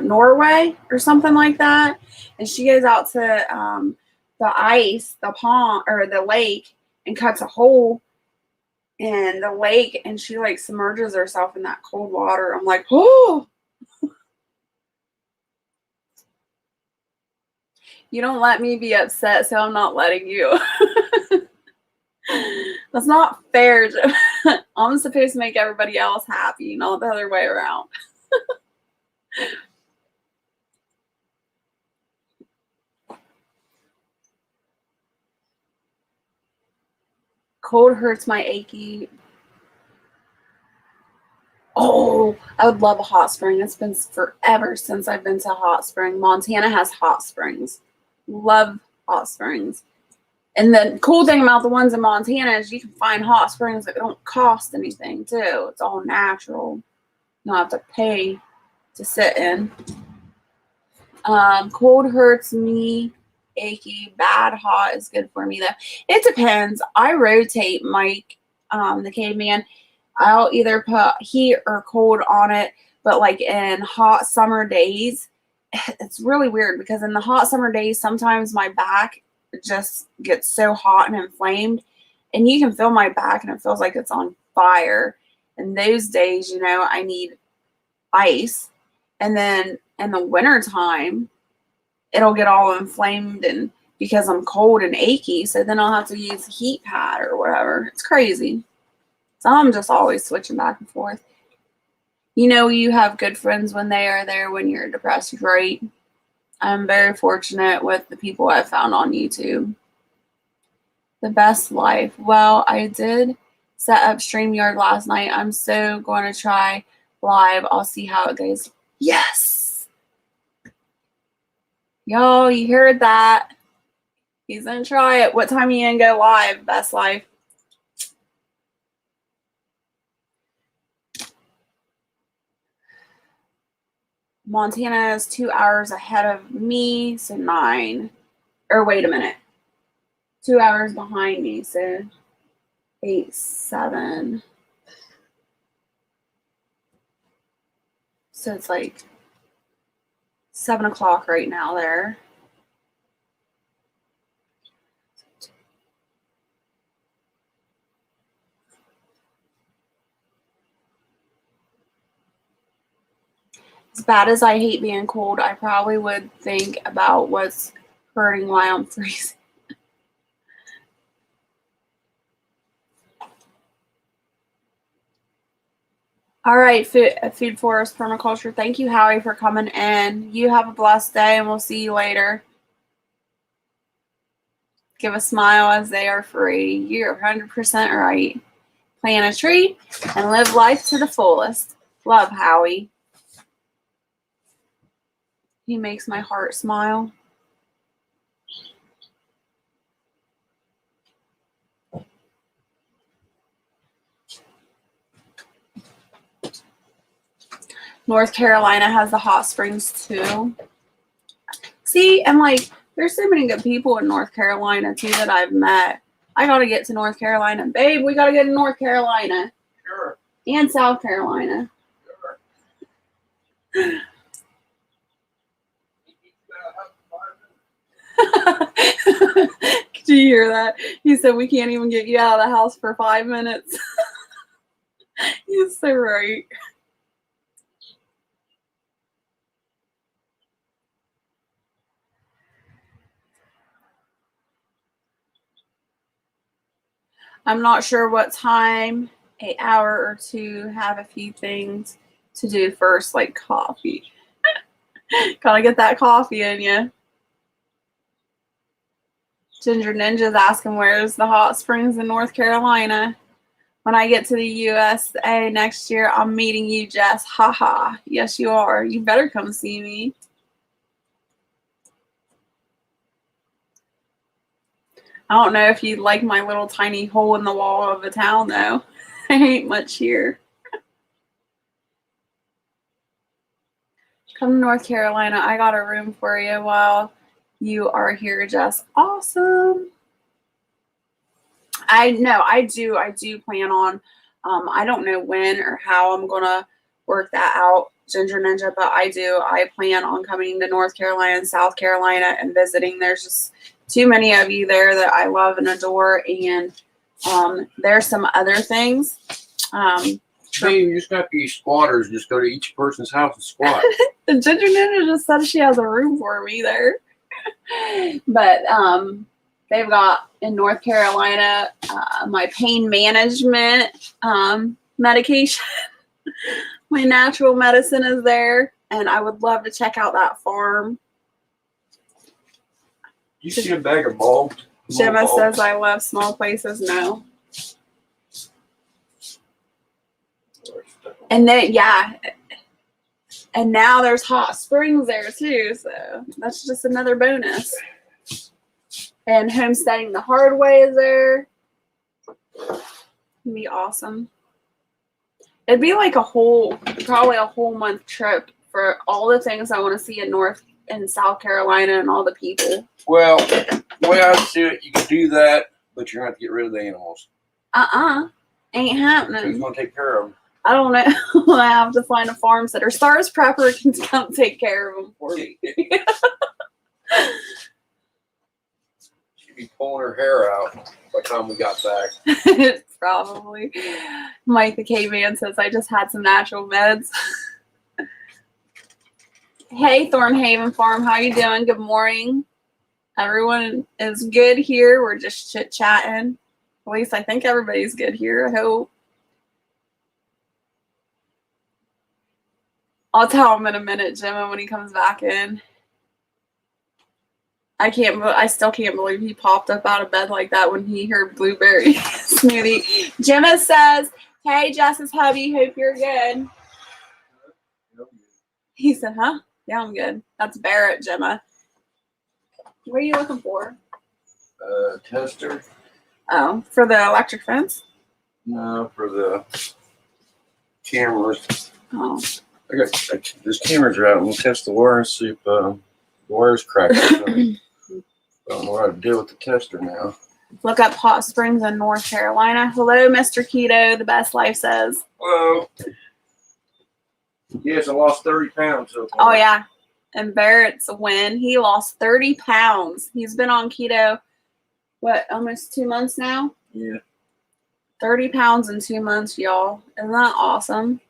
Norway or something like that. And she goes out to the ice, the pond or the lake, and cuts a hole in the lake, and she like submerges herself in that cold water. I'm like, oh. You don't let me be upset, so I'm not letting you. That's not fair. I'm supposed to make everybody else happy, not the other way around. Cold hurts my achy. Oh, I would love a hot spring. It's been forever since I've been to a hot spring. Montana has hot springs. Love hot springs. And the cool thing about the ones in Montana is you can find hot springs that don't cost anything too. It's all natural. You don't have to pay to sit in. Cold hurts me, achy, bad, hot is good for me though. It depends. I rotate Mike, the caveman. I'll either put heat or cold on it, but like in hot summer days, it's really weird because in the hot summer days, sometimes my back just gets so hot and inflamed, and you can feel my back and it feels like it's on fire. And those days, I need ice. And then in the wintertime, it'll get all inflamed and because I'm cold and achy. So then I'll have to use a heat pad or whatever. It's crazy. So I'm just always switching back and forth. You have good friends when they are there when you're depressed, right? I'm very fortunate with the people I've found on YouTube. The Best Life. Well, I did set up StreamYard last night. I'm so going to try live. I'll see how it goes. Yes! Y'all, you heard that. He's going to try it. What time are you going to go live, Best Life? Montana is 2 hours ahead of me, so 9. Or wait a minute. 2 hours behind me, so 8, 7. So it's like 7 o'clock right now there. As bad as I hate being cold, I probably would think about what's hurting why I'm freezing. All right, Food Forest Permaculture. Thank you, Howie, for coming in. You have a blessed day, and we'll see you later. Give a smile as they are free. You're 100% right. Plant a tree and live life to the fullest. Love, Howie. He makes my heart smile. North Carolina has the hot springs too. See, and like, there's so many good people in North Carolina too that I've met. I gotta get to North Carolina. Babe, we gotta get to North Carolina. Sure. And South Carolina. Sure. Did you hear that? He said we can't even get you out of the house for 5 minutes. He's so right. I'm not sure what time, an hour or two, have a few things to do first, like coffee. Gotta get that coffee in you. Ginger Ninja's asking where's the hot springs in North Carolina. When I get to the USA next year, I'm meeting you, Jess. Haha. Yes, you are. You better come see me. I don't know if you'd like my little tiny hole in the wall of a town, though. There ain't much here. Come to North Carolina. I got a room for you while you are here, Jess. Awesome. I do plan on, I don't know when or how I'm going to work that out, Ginger Ninja, but I plan on coming to North Carolina and South Carolina and visiting. There's just too many of you there that I love and adore, and there's some other things. You just got these squatters. Just go to each person's house and squat. The Ginger Ninja just said she has a room for me there. But they've got in North Carolina my pain management medication. My natural medicine is there, and I would love to check out that farm. You see a bag of bulbs? Gemma says I love small places. No. And then, yeah. And now there's hot springs there too, so that's just another bonus. And homesteading the hard way is there. It'd be awesome. It'd be like probably a whole month trip for all the things I want to see in North and South Carolina and all the people. Well, the way I see it, you can do that, but you're going to have to get rid of the animals. Ain't happening. Who's going to take care of them? I don't know. I have to find a farm sitter. Stars Prepper can come take care of them for me. She'd be pulling her hair out by the time we got back. Probably. Mike the Caveman says, I just had some natural meds. Hey, Thornhaven Farm, how you doing? Good morning. Everyone is good here. We're just chit-chatting. At least I think everybody's good here. I hope. I'll tell him in a minute, Gemma, when he comes back in. I still can't believe he popped up out of bed like that when he heard blueberry smoothie. Gemma says, hey, Jess's hubby, hope you're good. He said, huh? Yeah, I'm good. That's Barrett, Gemma. What are you looking for? Tester. Oh, for the electric fence? No, for the cameras. Oh. I got this cameras are out. We'll test the wire and see if the wire's cracked. I don't know how to deal with the tester now. Look up hot springs in North Carolina. Hello, Mr. Keto. The best life says. Hello. Yes, I lost 30 pounds so far. Oh, yeah. And Barrett's a win. He lost 30 pounds. He's been on keto, what, almost 2 months now? Yeah. 30 pounds in 2 months, y'all. Isn't that awesome?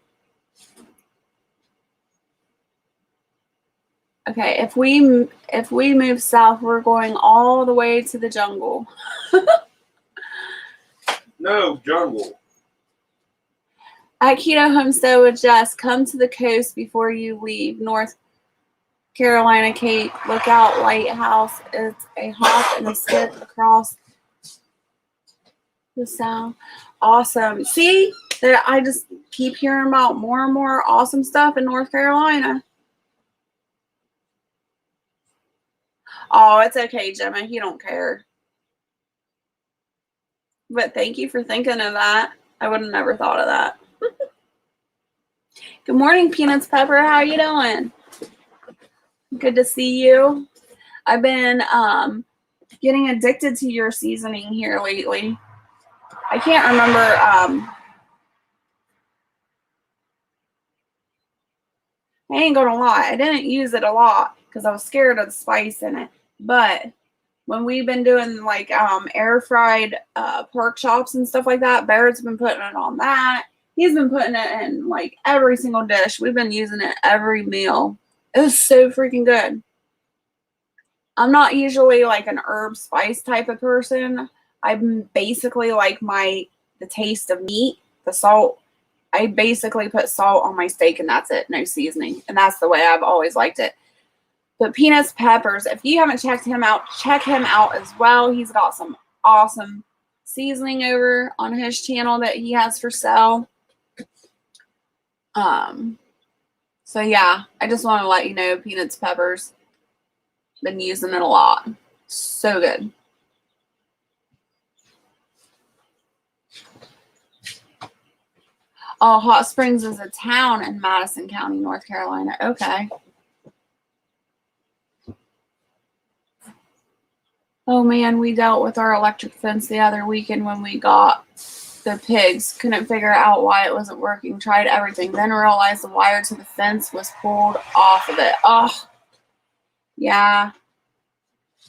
Okay, if we move south, we're going all the way to the jungle. No, jungle. At Keto Homestead with Jess, come to the coast before you leave. North Carolina Cape Lookout Lighthouse. It's a hop and a skip across the sound. Awesome. See, that I just keep hearing about more and more awesome stuff in North Carolina. Oh, it's okay, Gemma. You don't care. But thank you for thinking of that. I would have never thought of that. Good morning, Peanuts Pepper. How you doing? Good to see you. I've been getting addicted to your seasoning here lately. I can't remember. I ain't gonna lie. I didn't use it a lot because I was scared of the spice in it. But when we've been doing like air fried pork chops and stuff like that, Barrett's been putting it on that. He's been putting it in like every single dish. We've been using it every meal. It was so freaking good. I'm not usually like an herb spice type of person. I'm basically like the taste of meat, the salt. I basically put salt on my steak and that's it. No seasoning. And that's the way I've always liked it. But Peanuts Peppers, if you haven't checked him out, check him out as well. He's got some awesome seasoning over on his channel that he has for sale. So yeah, I just want to let you know, Peanuts Peppers, been using it a lot. So good. Oh, Hot Springs is a town in Madison County, North Carolina. Okay. Oh man, we dealt with our electric fence the other weekend when we got the pigs. Couldn't figure out why it wasn't working. Tried everything. Then realized the wire to the fence was pulled off of it. Oh, yeah.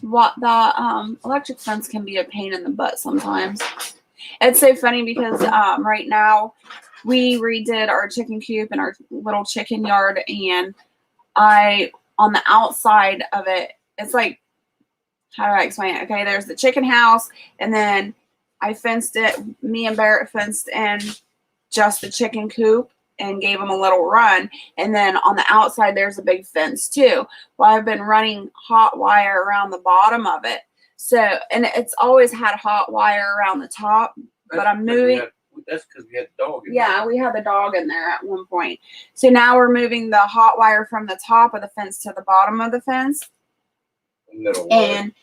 What the electric fence can be a pain in the butt sometimes. It's so funny because right now we redid our chicken coop and our little chicken yard, and on the outside of it, it's like, how do I explain it? Okay, there's the chicken house, and then I fenced it. Me and Barrett fenced in just the chicken coop and gave them a little run. And then on the outside, there's a big fence too. Well, I've been running hot wire around the bottom of it. So, and it's always had hot wire around the top, but I'm moving. That's because we had the dog in there. We had the dog in there at one point. So now we're moving the hot wire from the top of the fence to the bottom of the fence. And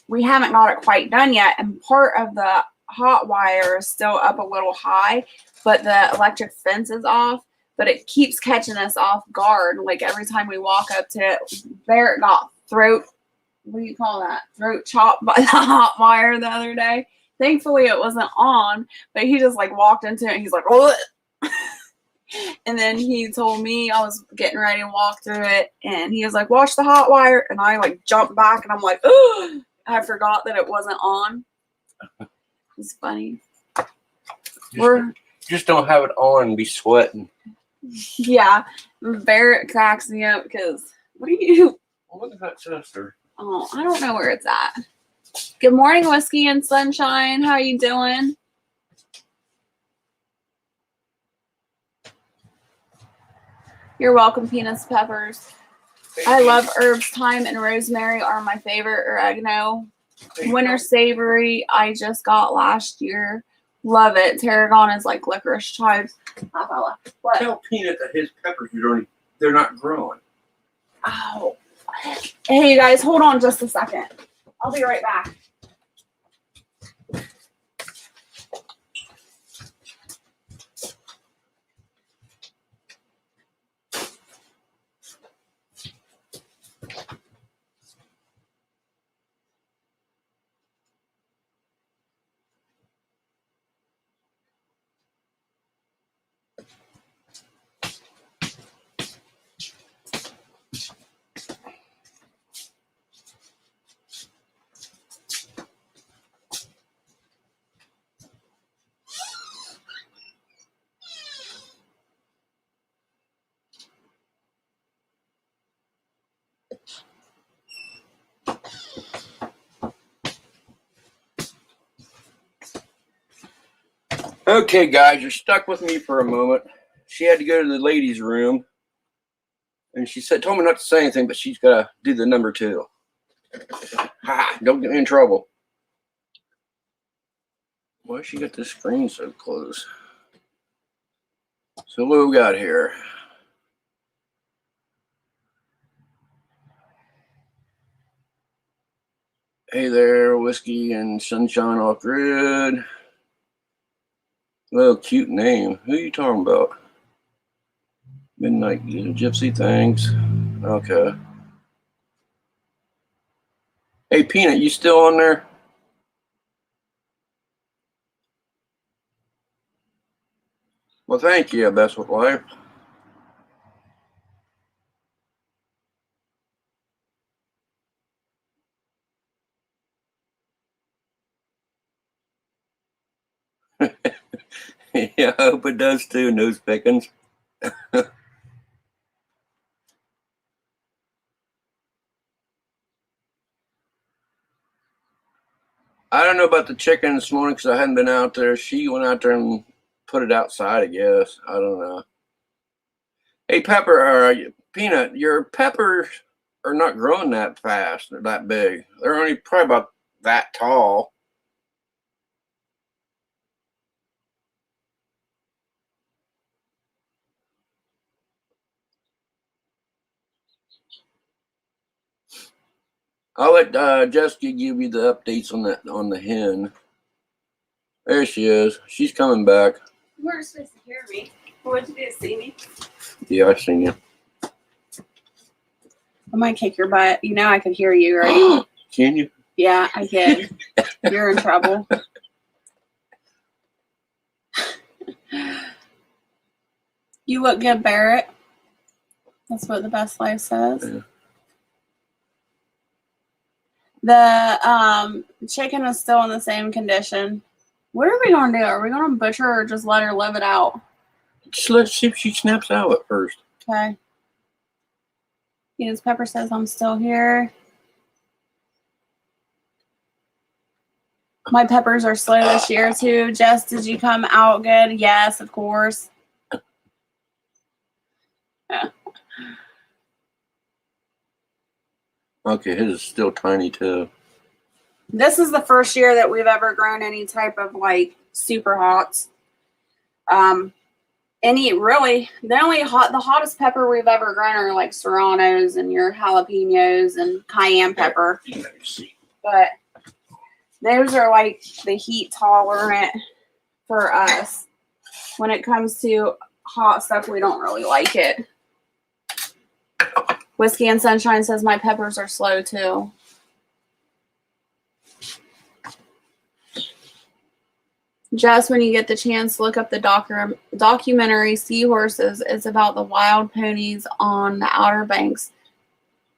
we haven't got it quite done yet, and part of the hot wire is still up a little high, but the electric fence is off, but it keeps catching us off guard. Like every time we walk up to it, Barrett got throat chopped by the hot wire the other day. Thankfully it wasn't on, but he just like walked into it and he's like, oh. And then he told me, I was getting ready to walk through it, and he was like, watch the hot wire. And I like jumped back and I'm like, oh, I forgot that it wasn't on. It's funny. Just don't have it on and be sweating. Yeah. Barrett cracks me up because what are you? Look at that tester. Oh, I don't know where it's at. Good morning, Whiskey and Sunshine. How you doing? You're welcome, Peanuts Peppers. I love herbs. Thyme and rosemary are my favorite. Oregano. Winter savory I just got last year. Love it. Tarragon is like licorice chives. What? Tell Peanut that his peppers they're not growing. Oh. Hey, you guys, hold on just a second. I'll be right back. Okay, guys, you're stuck with me for a moment. She had to go to the ladies' room, and she told me not to say anything, but she's got to do the number 2. Ha! Don't get me in trouble. Why she got the screen so close? So what we got here? Hey there, whiskey and sunshine off grid. Well, cute name. Who are you talking about? Midnight Gypsy, thanks. Okay. Hey, Peanut, you still on there? Well, thank you, Best with Life. Yeah, I hope it does too, Nose Pickens. I don't know about the chicken this morning because I hadn't been out there. She went out there and put it outside, I guess. I don't know. Hey, Peanut, your peppers are not growing that fast. They're that big. They're only probably about that tall. I'll let Jessica give you the updates on the hen. There she is. She's coming back. You weren't supposed to hear me. What did you do? See me? Yeah, I seen you. I might kick your butt. You know I could hear you, right? Can you? Yeah, I can. You're in trouble. You look good, Barrett. That's what the Best Life says. Yeah. The chicken is still in the same condition. What are we gonna do? Are we gonna butcher or just let her live it out? Just let's see if she snaps out at first. Okay. Yes, Pepper says I'm still here. My peppers are slow this year too. Jess, did you come out good? Yes, of course. Okay, his is still tiny too. This is the first year that we've ever grown any type of like super hots. The hottest pepper we've ever grown are like serranos and your jalapenos and cayenne pepper. But those are like the heat tolerant for us. When it comes to hot stuff, we don't really like it. Whiskey and Sunshine says my peppers are slow too. Just when you get the chance, look up the documentary Seahorses. It's about the wild ponies on the Outer Banks.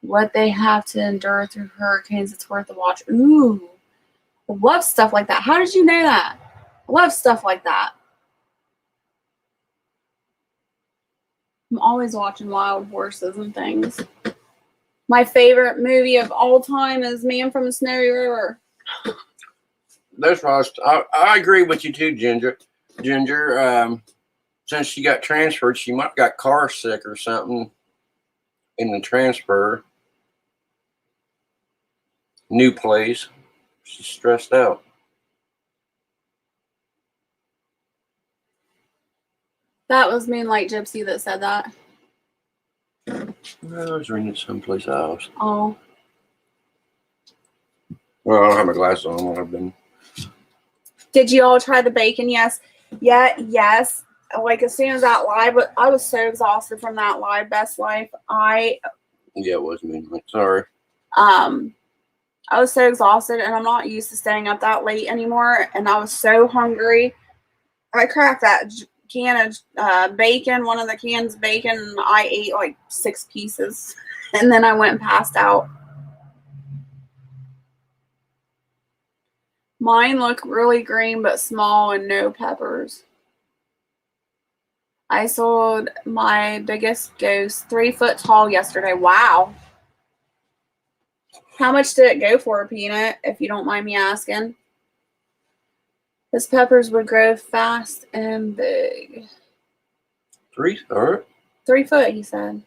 What they have to endure through hurricanes. It's worth a watch. Ooh. I love stuff like that. How did you know that? I love stuff like that. I'm always watching wild horses and things. My favorite movie of all time is Man from the Snowy River. That's right. I agree with you too, Ginger. Since she got transferred, she might have got car sick or something in the transfer. New place. She's stressed out. That was Moonlight Gypsy that said that. I was reading it someplace else. Oh. Well, I don't have my glasses on when I've been. Did you all try the bacon? Yes. Yeah, yes. Like as soon as that live, but I was so exhausted from that live Best Life. Yeah, it was Moonlight. Sorry. I was so exhausted and I'm not used to staying up that late anymore. And I was so hungry. I cracked that can of bacon, one of the cans of bacon, and I ate like 6 pieces. And then I went and passed out. Mine look really green but small and no peppers. I sold my biggest ghost 3 foot tall yesterday. Wow. How much did it go for, Peanut, if you don't mind me asking? His peppers would grow fast and big. 3, all right. 3 foot, he said.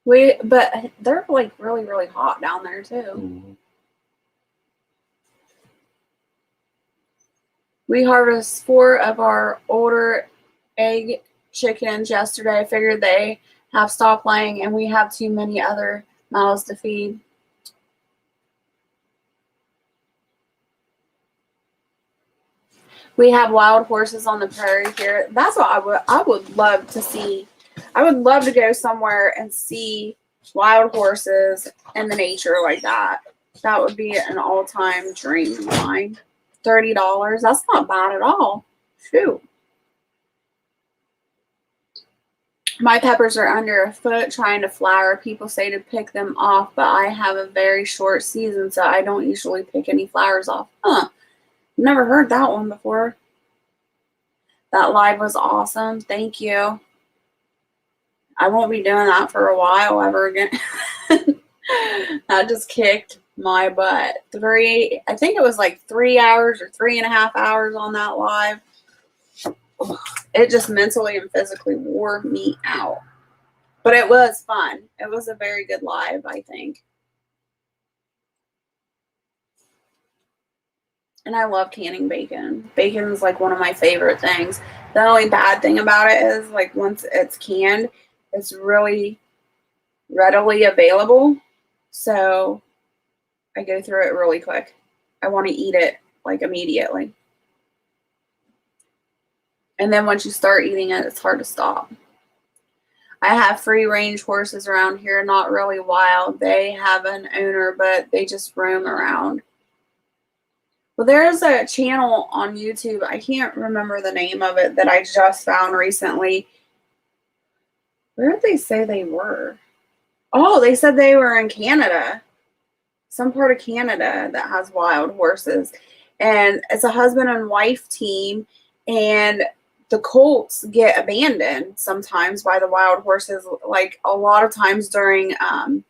But they're like really, really hot down there too. Mm-hmm. We harvested 4 of our older egg chickens yesterday. I figured they have stopped laying and we have too many other mouths to feed. We have wild horses on the prairie here. That's what I would love to see. I would love to go somewhere and see wild horses in the nature like that. That would be an all-time dream of mine. $30. That's not bad at all. Shoot. My peppers are under a foot trying to flower. People say to pick them off, but I have a very short season, so I don't usually pick any flowers off. Huh. Never heard that one before. That live was awesome. Thank you. I won't be doing that for a while ever again. That just kicked my butt. I think it was like 3 hours or 3.5 hours on that live. It just mentally and physically wore me out. But it was fun. It was a very good live, I think. And I love canning bacon. Bacon is like one of my favorite things. The only bad thing about it is like once it's canned, it's really readily available. So I go through it really quick. I want to eat it like immediately. And then once you start eating it, it's hard to stop. I have free range horses around here, not really wild. They have an owner, but they just roam around. Well, there's a channel on YouTube. I can't remember the name of it that I just found recently. Where did they say they were? Oh, they said they were in Canada. Some part of Canada that has wild horses. And it's a husband and wife team. And the colts get abandoned sometimes by the wild horses. Like a lot of times during, I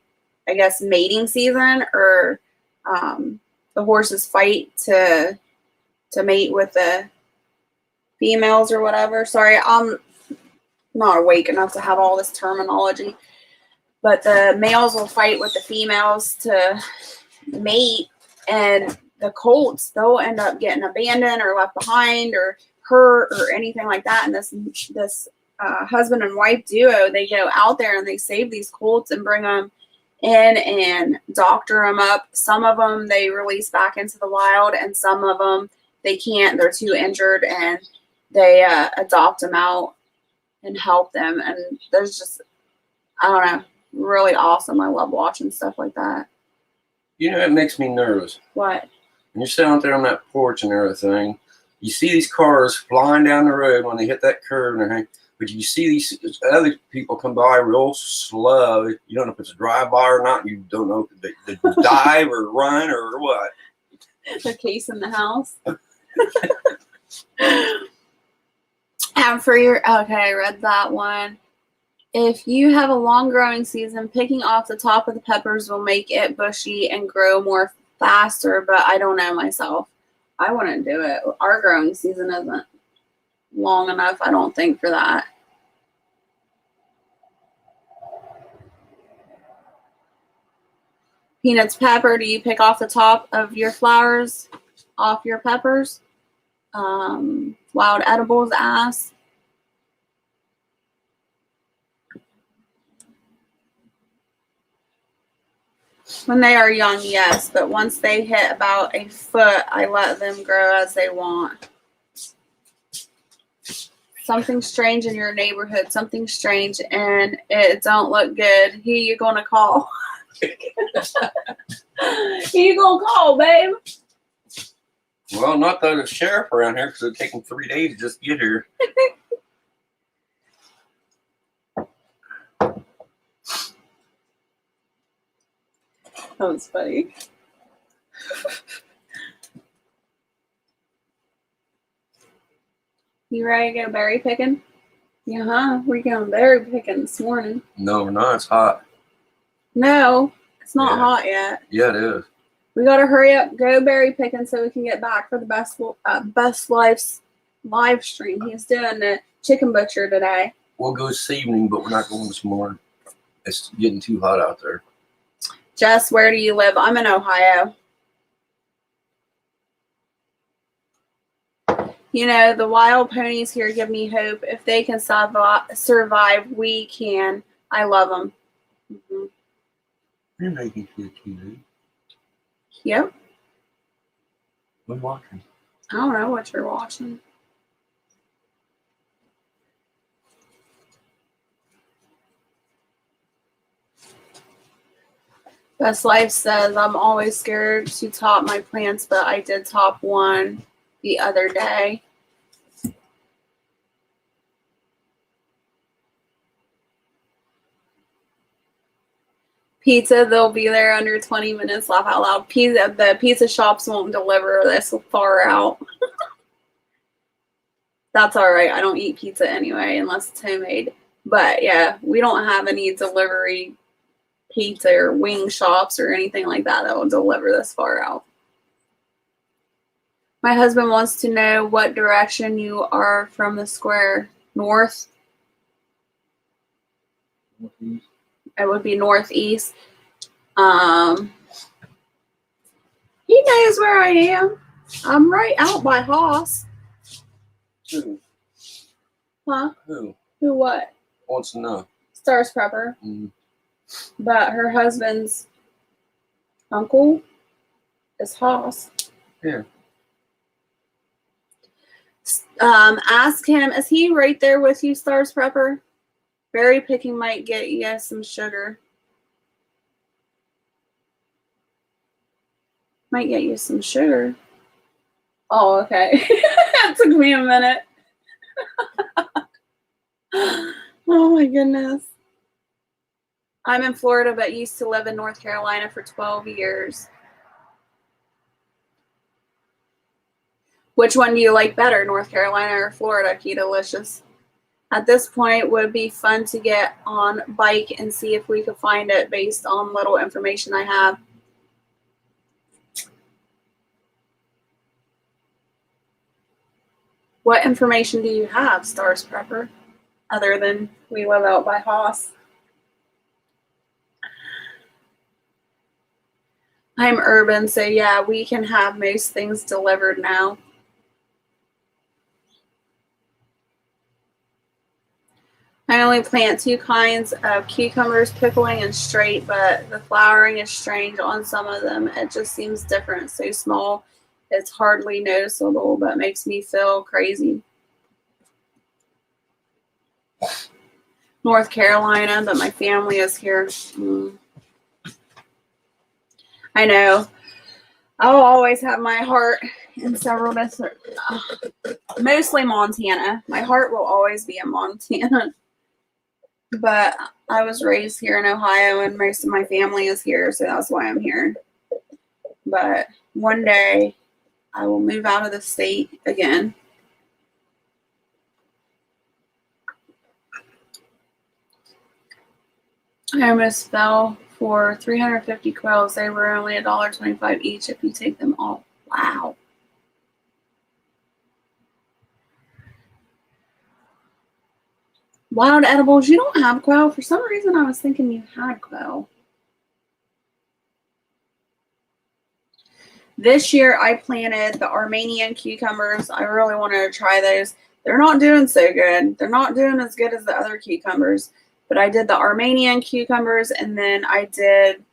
guess, mating season or the horses fight to mate with the females or whatever. Sorry, I'm not awake enough to have all this terminology. But the males will fight with the females to mate, and the colts, they'll end up getting abandoned or left behind or hurt or anything like that. And this husband and wife duo, they go out there and they save these colts and bring them in and doctor them up. Some of them they release back into the wild, and some of them they can't. They're too injured, and they adopt them out and help them. And there's just, I don't know, really awesome. I love watching stuff like that. You know, it makes me nervous. What? When you're sitting out there on that porch and everything, you see these cars flying down the road when they hit that curve and everything, but you see these other people come by real slow. You don't know if it's a drive-by or not. You don't know if they dive or run or what. The case in the house. And for your, okay, I read that one. If you have a long growing season, picking off the top of the peppers will make it bushy and grow more faster, but I don't know myself. I wouldn't do it. Our growing season isn't long enough, I don't think, for that. Peanuts pepper, do you pick off the top of your flowers off your peppers? Wild edibles ass. When they are young, yes, but once they hit about a foot, I let them grow as they want. Something strange in your neighborhood, something strange, and it don't look good. Who you gonna call? Who you gonna call, babe? Well, not the sheriff around here because it'd take them 3 days to just get here. That was funny. You ready to go berry picking? Yeah, we're going berry picking this morning. No, we're not. It's hot. No, it's not hot yet. Yeah, it is. We got to hurry up, go berry picking so we can get back for the Best Life's live stream. He's doing the chicken butcher today. We'll go this evening, but we're not going this morning. It's getting too hot out there. Jess, where do you live? I'm in Ohio. You know, the wild ponies here give me hope. If they can survive, we can. I love them. Mm-hmm. You're making good TV. Yep. I'm watching. I don't know what you're watching. Best Life says, I'm always scared to top my plants, but I did top one the other day. Pizza, they'll be there under 20 minutes. Laugh out loud. The pizza shops won't deliver this far out. That's all right. I don't eat pizza anyway, unless it's homemade. But yeah, we don't have any delivery pizza or wing shops or anything like that will deliver this far out. My husband wants to know what direction you are from the square. North? Northeast. It would be northeast. He knows where I am. I'm right out by Haas. Who? Huh? Who? Who what? Wants to know. Stars Prepper. Mm-hmm. But her husband's uncle is Haas. Yeah. Ask him, is he right there with you, Stars Prepper? Berry picking might get you some sugar. Might get you some sugar. Oh, okay. That took me a minute. Oh my goodness. I'm in Florida, but used to live in North Carolina for 12 years. Which one do you like better, North Carolina or Florida, Keto-licious? At this point, would be fun to get on bike and see if we could find it based on little information I have. What information do you have, Stars Prepper, other than we live out by Haas? I'm urban, so yeah, we can have most things delivered now. I only plant 2 kinds of cucumbers, pickling and straight, but the flowering is strange on some of them. It just seems different, so small. It's hardly noticeable, but makes me feel crazy. North Carolina, but my family is here. I know. I'll always have my heart in several different, mostly Montana. My heart will always be in Montana. But I was raised here in Ohio, and most of my family is here, so that's why I'm here. But one day, I will move out of the state again. I almost fell for 350 quails. They were only $1.25 each if you take them all. Wow. Wild edibles, you don't have quail. For some reason, I was thinking you had quail. This year, I planted the Armenian cucumbers. I really wanted to try those. They're not doing so good. They're not doing as good as the other cucumbers. But I did the Armenian cucumbers, and then I did,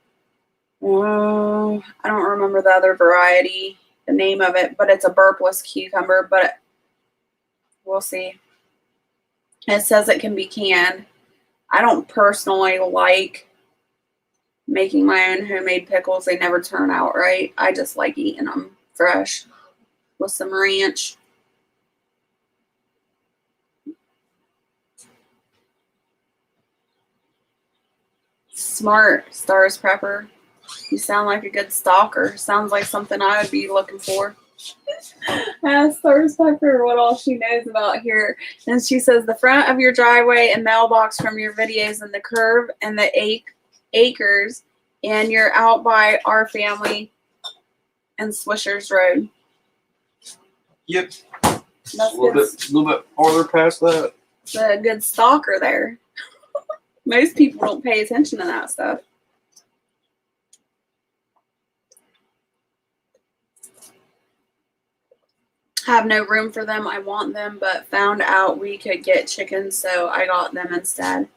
I don't remember the other variety, the name of it, but it's a burpless cucumber, but we'll see. It says it can be canned. I don't personally like making my own homemade pickles. They never turn out right. I just like eating them fresh with some ranch. Smart, Stars Prepper. You sound like a good stalker. Sounds like something I would be looking for. Ask Stars Prepper what all she knows about here. And she says, the front of your driveway and mailbox from your videos and the curve and the acres, and you're out by our family and Swishers Road. Yep. That's A little bit farther past that. It's a good stalker there. Most people don't pay attention to that stuff. Have no room for them. I want them, but found out we could get chickens, so I got them instead.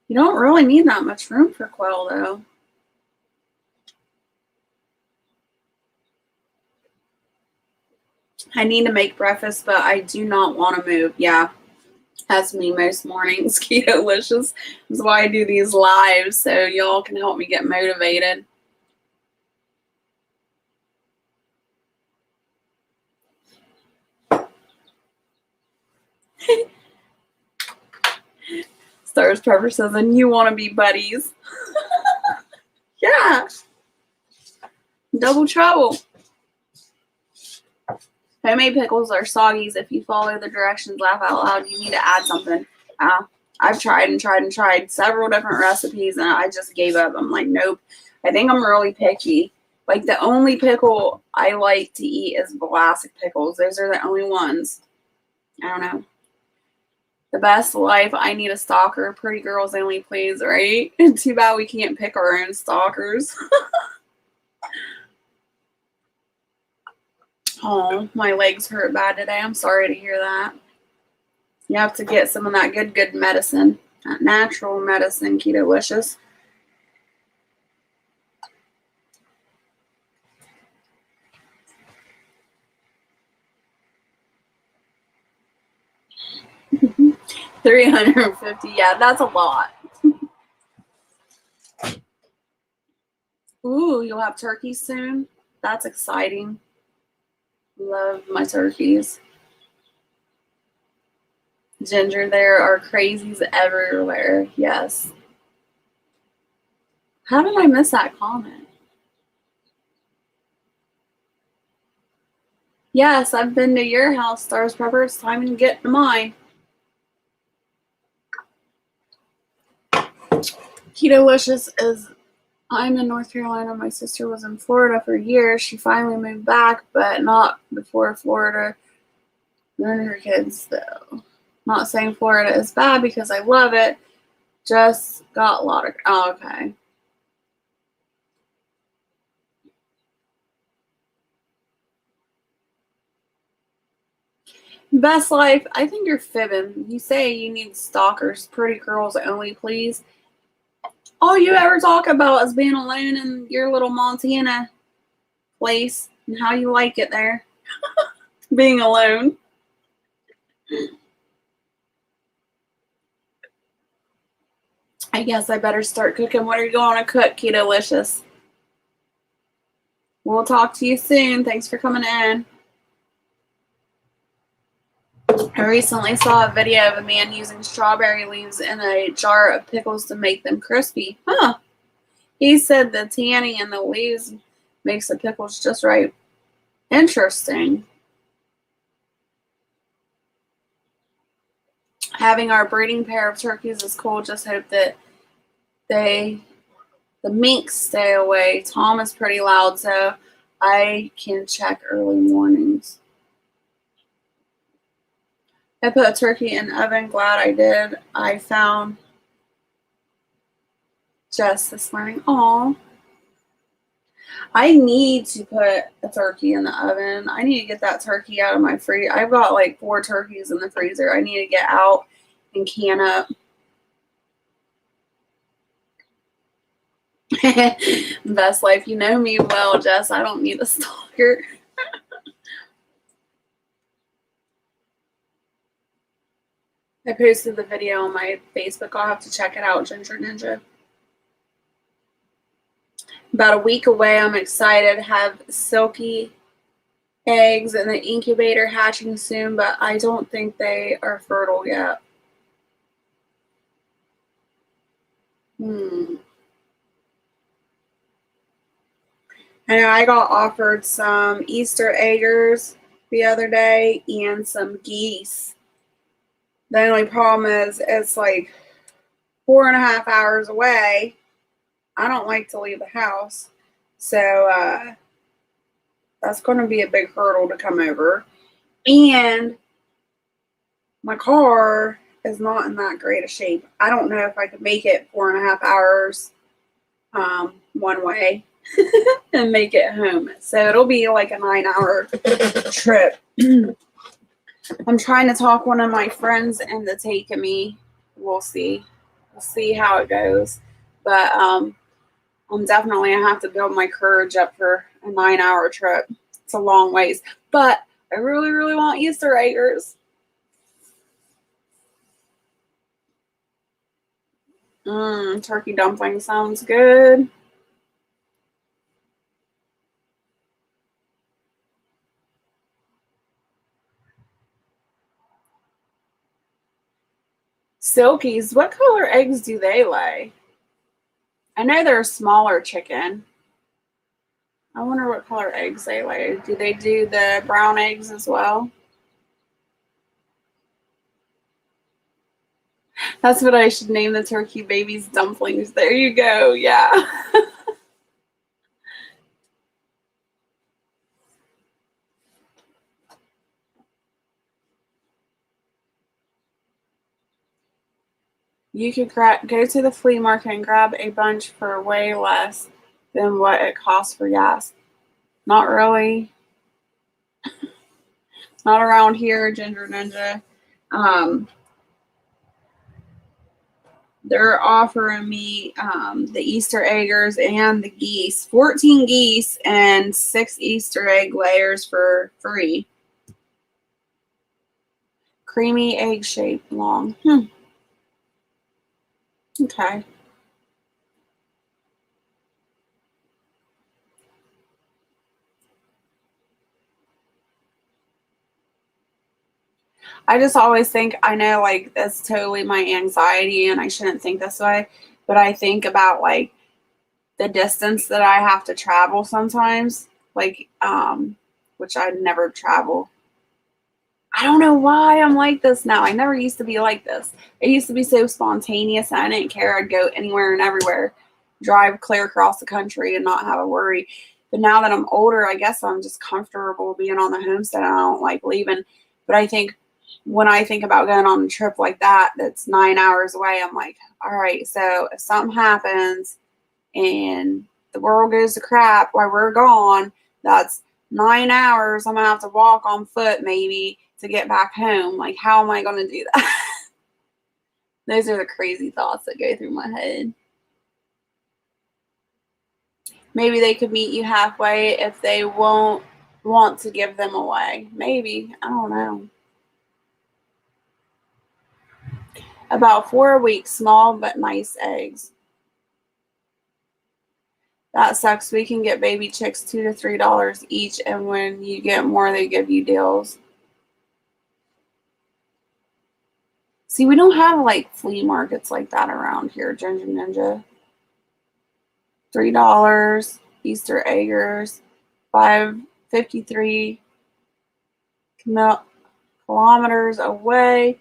You don't really need that much room for quail, though. I need to make breakfast, but I do not want to move. Yeah, that's me most mornings. Keto-licious. That's why I do these lives, so y'all can help me get motivated. Stars Pepper says, and you want to be buddies. Yeah. Double trouble. Homemade pickles are soggies. If you follow the directions, laugh out loud, you need to add something. I've tried and tried and tried several different recipes, and I just gave up. I'm like, nope. I think I'm really picky. Like, the only pickle I like to eat is Vlasic pickles. Those are the only ones. I don't know. The best life. I need a stalker. Pretty girls only, please, right? Too bad we can't pick our own stalkers. Oh, my legs hurt bad today. I'm sorry to hear that. You have to get some of that good medicine. That natural medicine, Keto-licious. $350. Yeah, that's a lot. Ooh, you'll have turkeys soon. That's exciting. Love my turkeys. Ginger, there are crazies everywhere. Yes. How did I miss that comment? Yes, I've been to your house, Stars Pepper. It's time to get to mine. Keto-licious is, I'm in North Carolina. My sister was in Florida for years. She finally moved back, but not before Florida ruined her kids, though. Not saying Florida is bad because I love it. Just got a lot of, oh, okay. Best life, I think you're fibbing. You say you need stalkers, pretty girls only, please. All you ever talk about is being alone in your little Montana place and how you like it there. Being alone. I guess I better start cooking. What are you going to cook, Keto-licious? We'll talk to you soon. Thanks for coming in. I recently saw a video of a man using strawberry leaves in a jar of pickles to make them crispy. Huh. He said the tanning in the leaves makes the pickles just right. Interesting. Having our breeding pair of turkeys is cool. Just hope that the minks stay away. Tom is pretty loud, so I can check early mornings. I put a turkey in the oven. Glad I did. I found Jess this morning. Aw. I need to put a turkey in the oven. I need to get that turkey out of my freezer. I've got like 4 turkeys in the freezer. I need to get out and can up. Best life. You know me well, Jess. I don't need a stalker. I posted the video on my Facebook. I'll have to check it out, Ginger Ninja. About a week away. I'm excited. Have silky eggs in the incubator hatching soon, but I don't think they are fertile yet. And I got offered some Easter eggers the other day and some geese. The only problem is it's like 4.5 hours away. I don't like to leave the house. So That's going to be a big hurdle to come over. And my car is not in that great a shape. I don't know if I could make it 4.5 hours one way and make it home. So it'll be like a 9-hour trip. I'm trying to talk one of my friends into taking me. We'll see. We'll see how it goes. But I'm definitely, I have to build my courage up for a 9-hour trip. It's a long ways. But I really, really want Easter eggs. Turkey dumpling sounds good. Silkies, what color eggs do they lay? I know they're a smaller chicken. I wonder what color eggs they lay. Do they do the brown eggs as well? That's what I should name the turkey babies, dumplings. There you go. Yeah. You could go to the flea market and grab a bunch for way less than what it costs for gas. Not really. Not around here, Ginger Ninja. They're offering me the Easter eggers and the geese. 14 geese and 6 Easter egg layers for free. Creamy egg shape long. Okay. I just always think, I know like that's totally my anxiety and I shouldn't think this way, but I think about like the distance that I have to travel sometimes, like which I never travel. I don't know why I'm like this now. I never used to be like this. It used to be so spontaneous and I didn't care. I'd go anywhere and everywhere, drive clear across the country and not have a worry. But now that I'm older, I guess I'm just comfortable being on the homestead. I don't like leaving. But I think when I think about going on a trip like that, that's 9 hours away, I'm like, all right, so if something happens and the world goes to crap while we're gone, that's 9 hours I'm gonna have to walk on foot maybe to get back home. Like, how am I gonna do that? Those are the crazy thoughts that go through my head. Maybe they could meet you halfway if they won't want to give them away. Maybe. I don't know. About 4 weeks, small but nice eggs. That sucks. We can get baby chicks $2 to $3 each, and when you get more, they give you deals. See, we don't have like flea markets like that around here, Ginger Ninja. $3 Easter eggers, 553 kilometers away.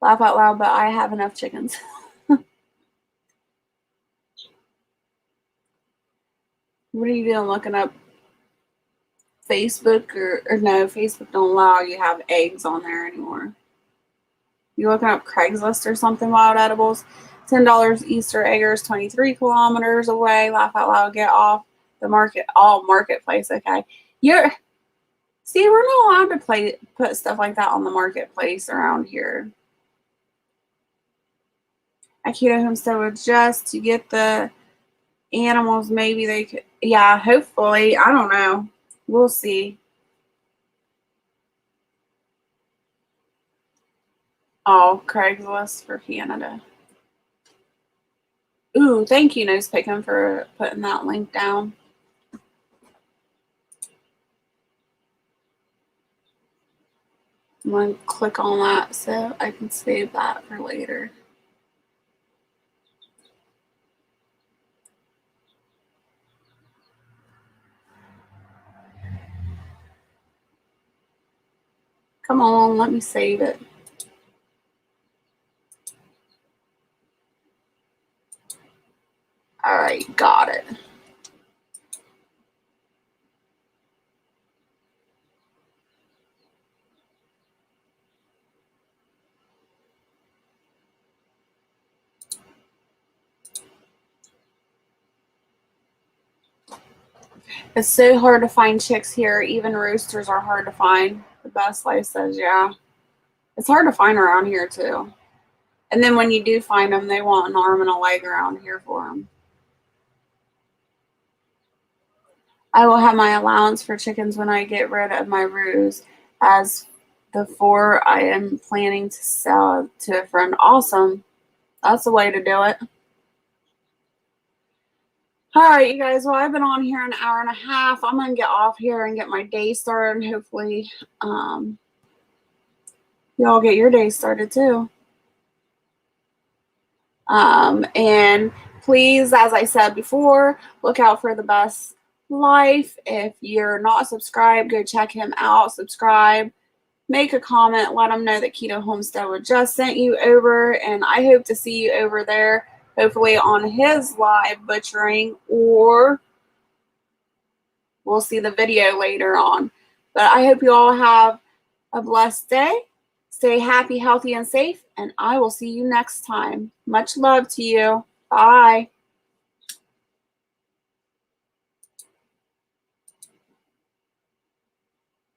Laugh out loud, but I have enough chickens. What are you doing? Looking up Facebook or no? Facebook don't allow you to have eggs on there anymore. You looking up Craigslist or something? Wild edibles. $10 Easter eggers, 23 kilometers away. Laugh out loud. Get off the market. All marketplace. Okay. See, we're not allowed to put stuff like that on the marketplace around here. At Keto Homestead with Jess to get the animals. Maybe they could. Yeah, hopefully. I don't know. We'll see. Oh, Craigslist for Canada. Ooh, thank you, Nose Pickin', for putting that link down. I'm going to click on that so I can save that for later. Come on, let me save it. All right, got it. It's so hard to find chicks here. Even roosters are hard to find. The best life says, yeah. It's hard to find around here, too. And then when you do find them, they want an arm and a leg around here for them. I will have my allowance for chickens when I get rid of my roos. As the 4 I am planning to sell to a friend. Awesome. That's the way to do it. All right, you guys. Well, I've been on here an hour and a half. I'm going to get off here and get my day started. And hopefully y'all get your day started too. And please, as I said before, look out for the best life. If you're not subscribed, go check him out. Subscribe. Make a comment. Let him know that Keto Homestead would just sent you over. And I hope to see you over there. Hopefully on his live butchering, or we'll see the video later on. But I hope you all have a blessed day. Stay happy, healthy, and safe. And I will see you next time. Much love to you. Bye.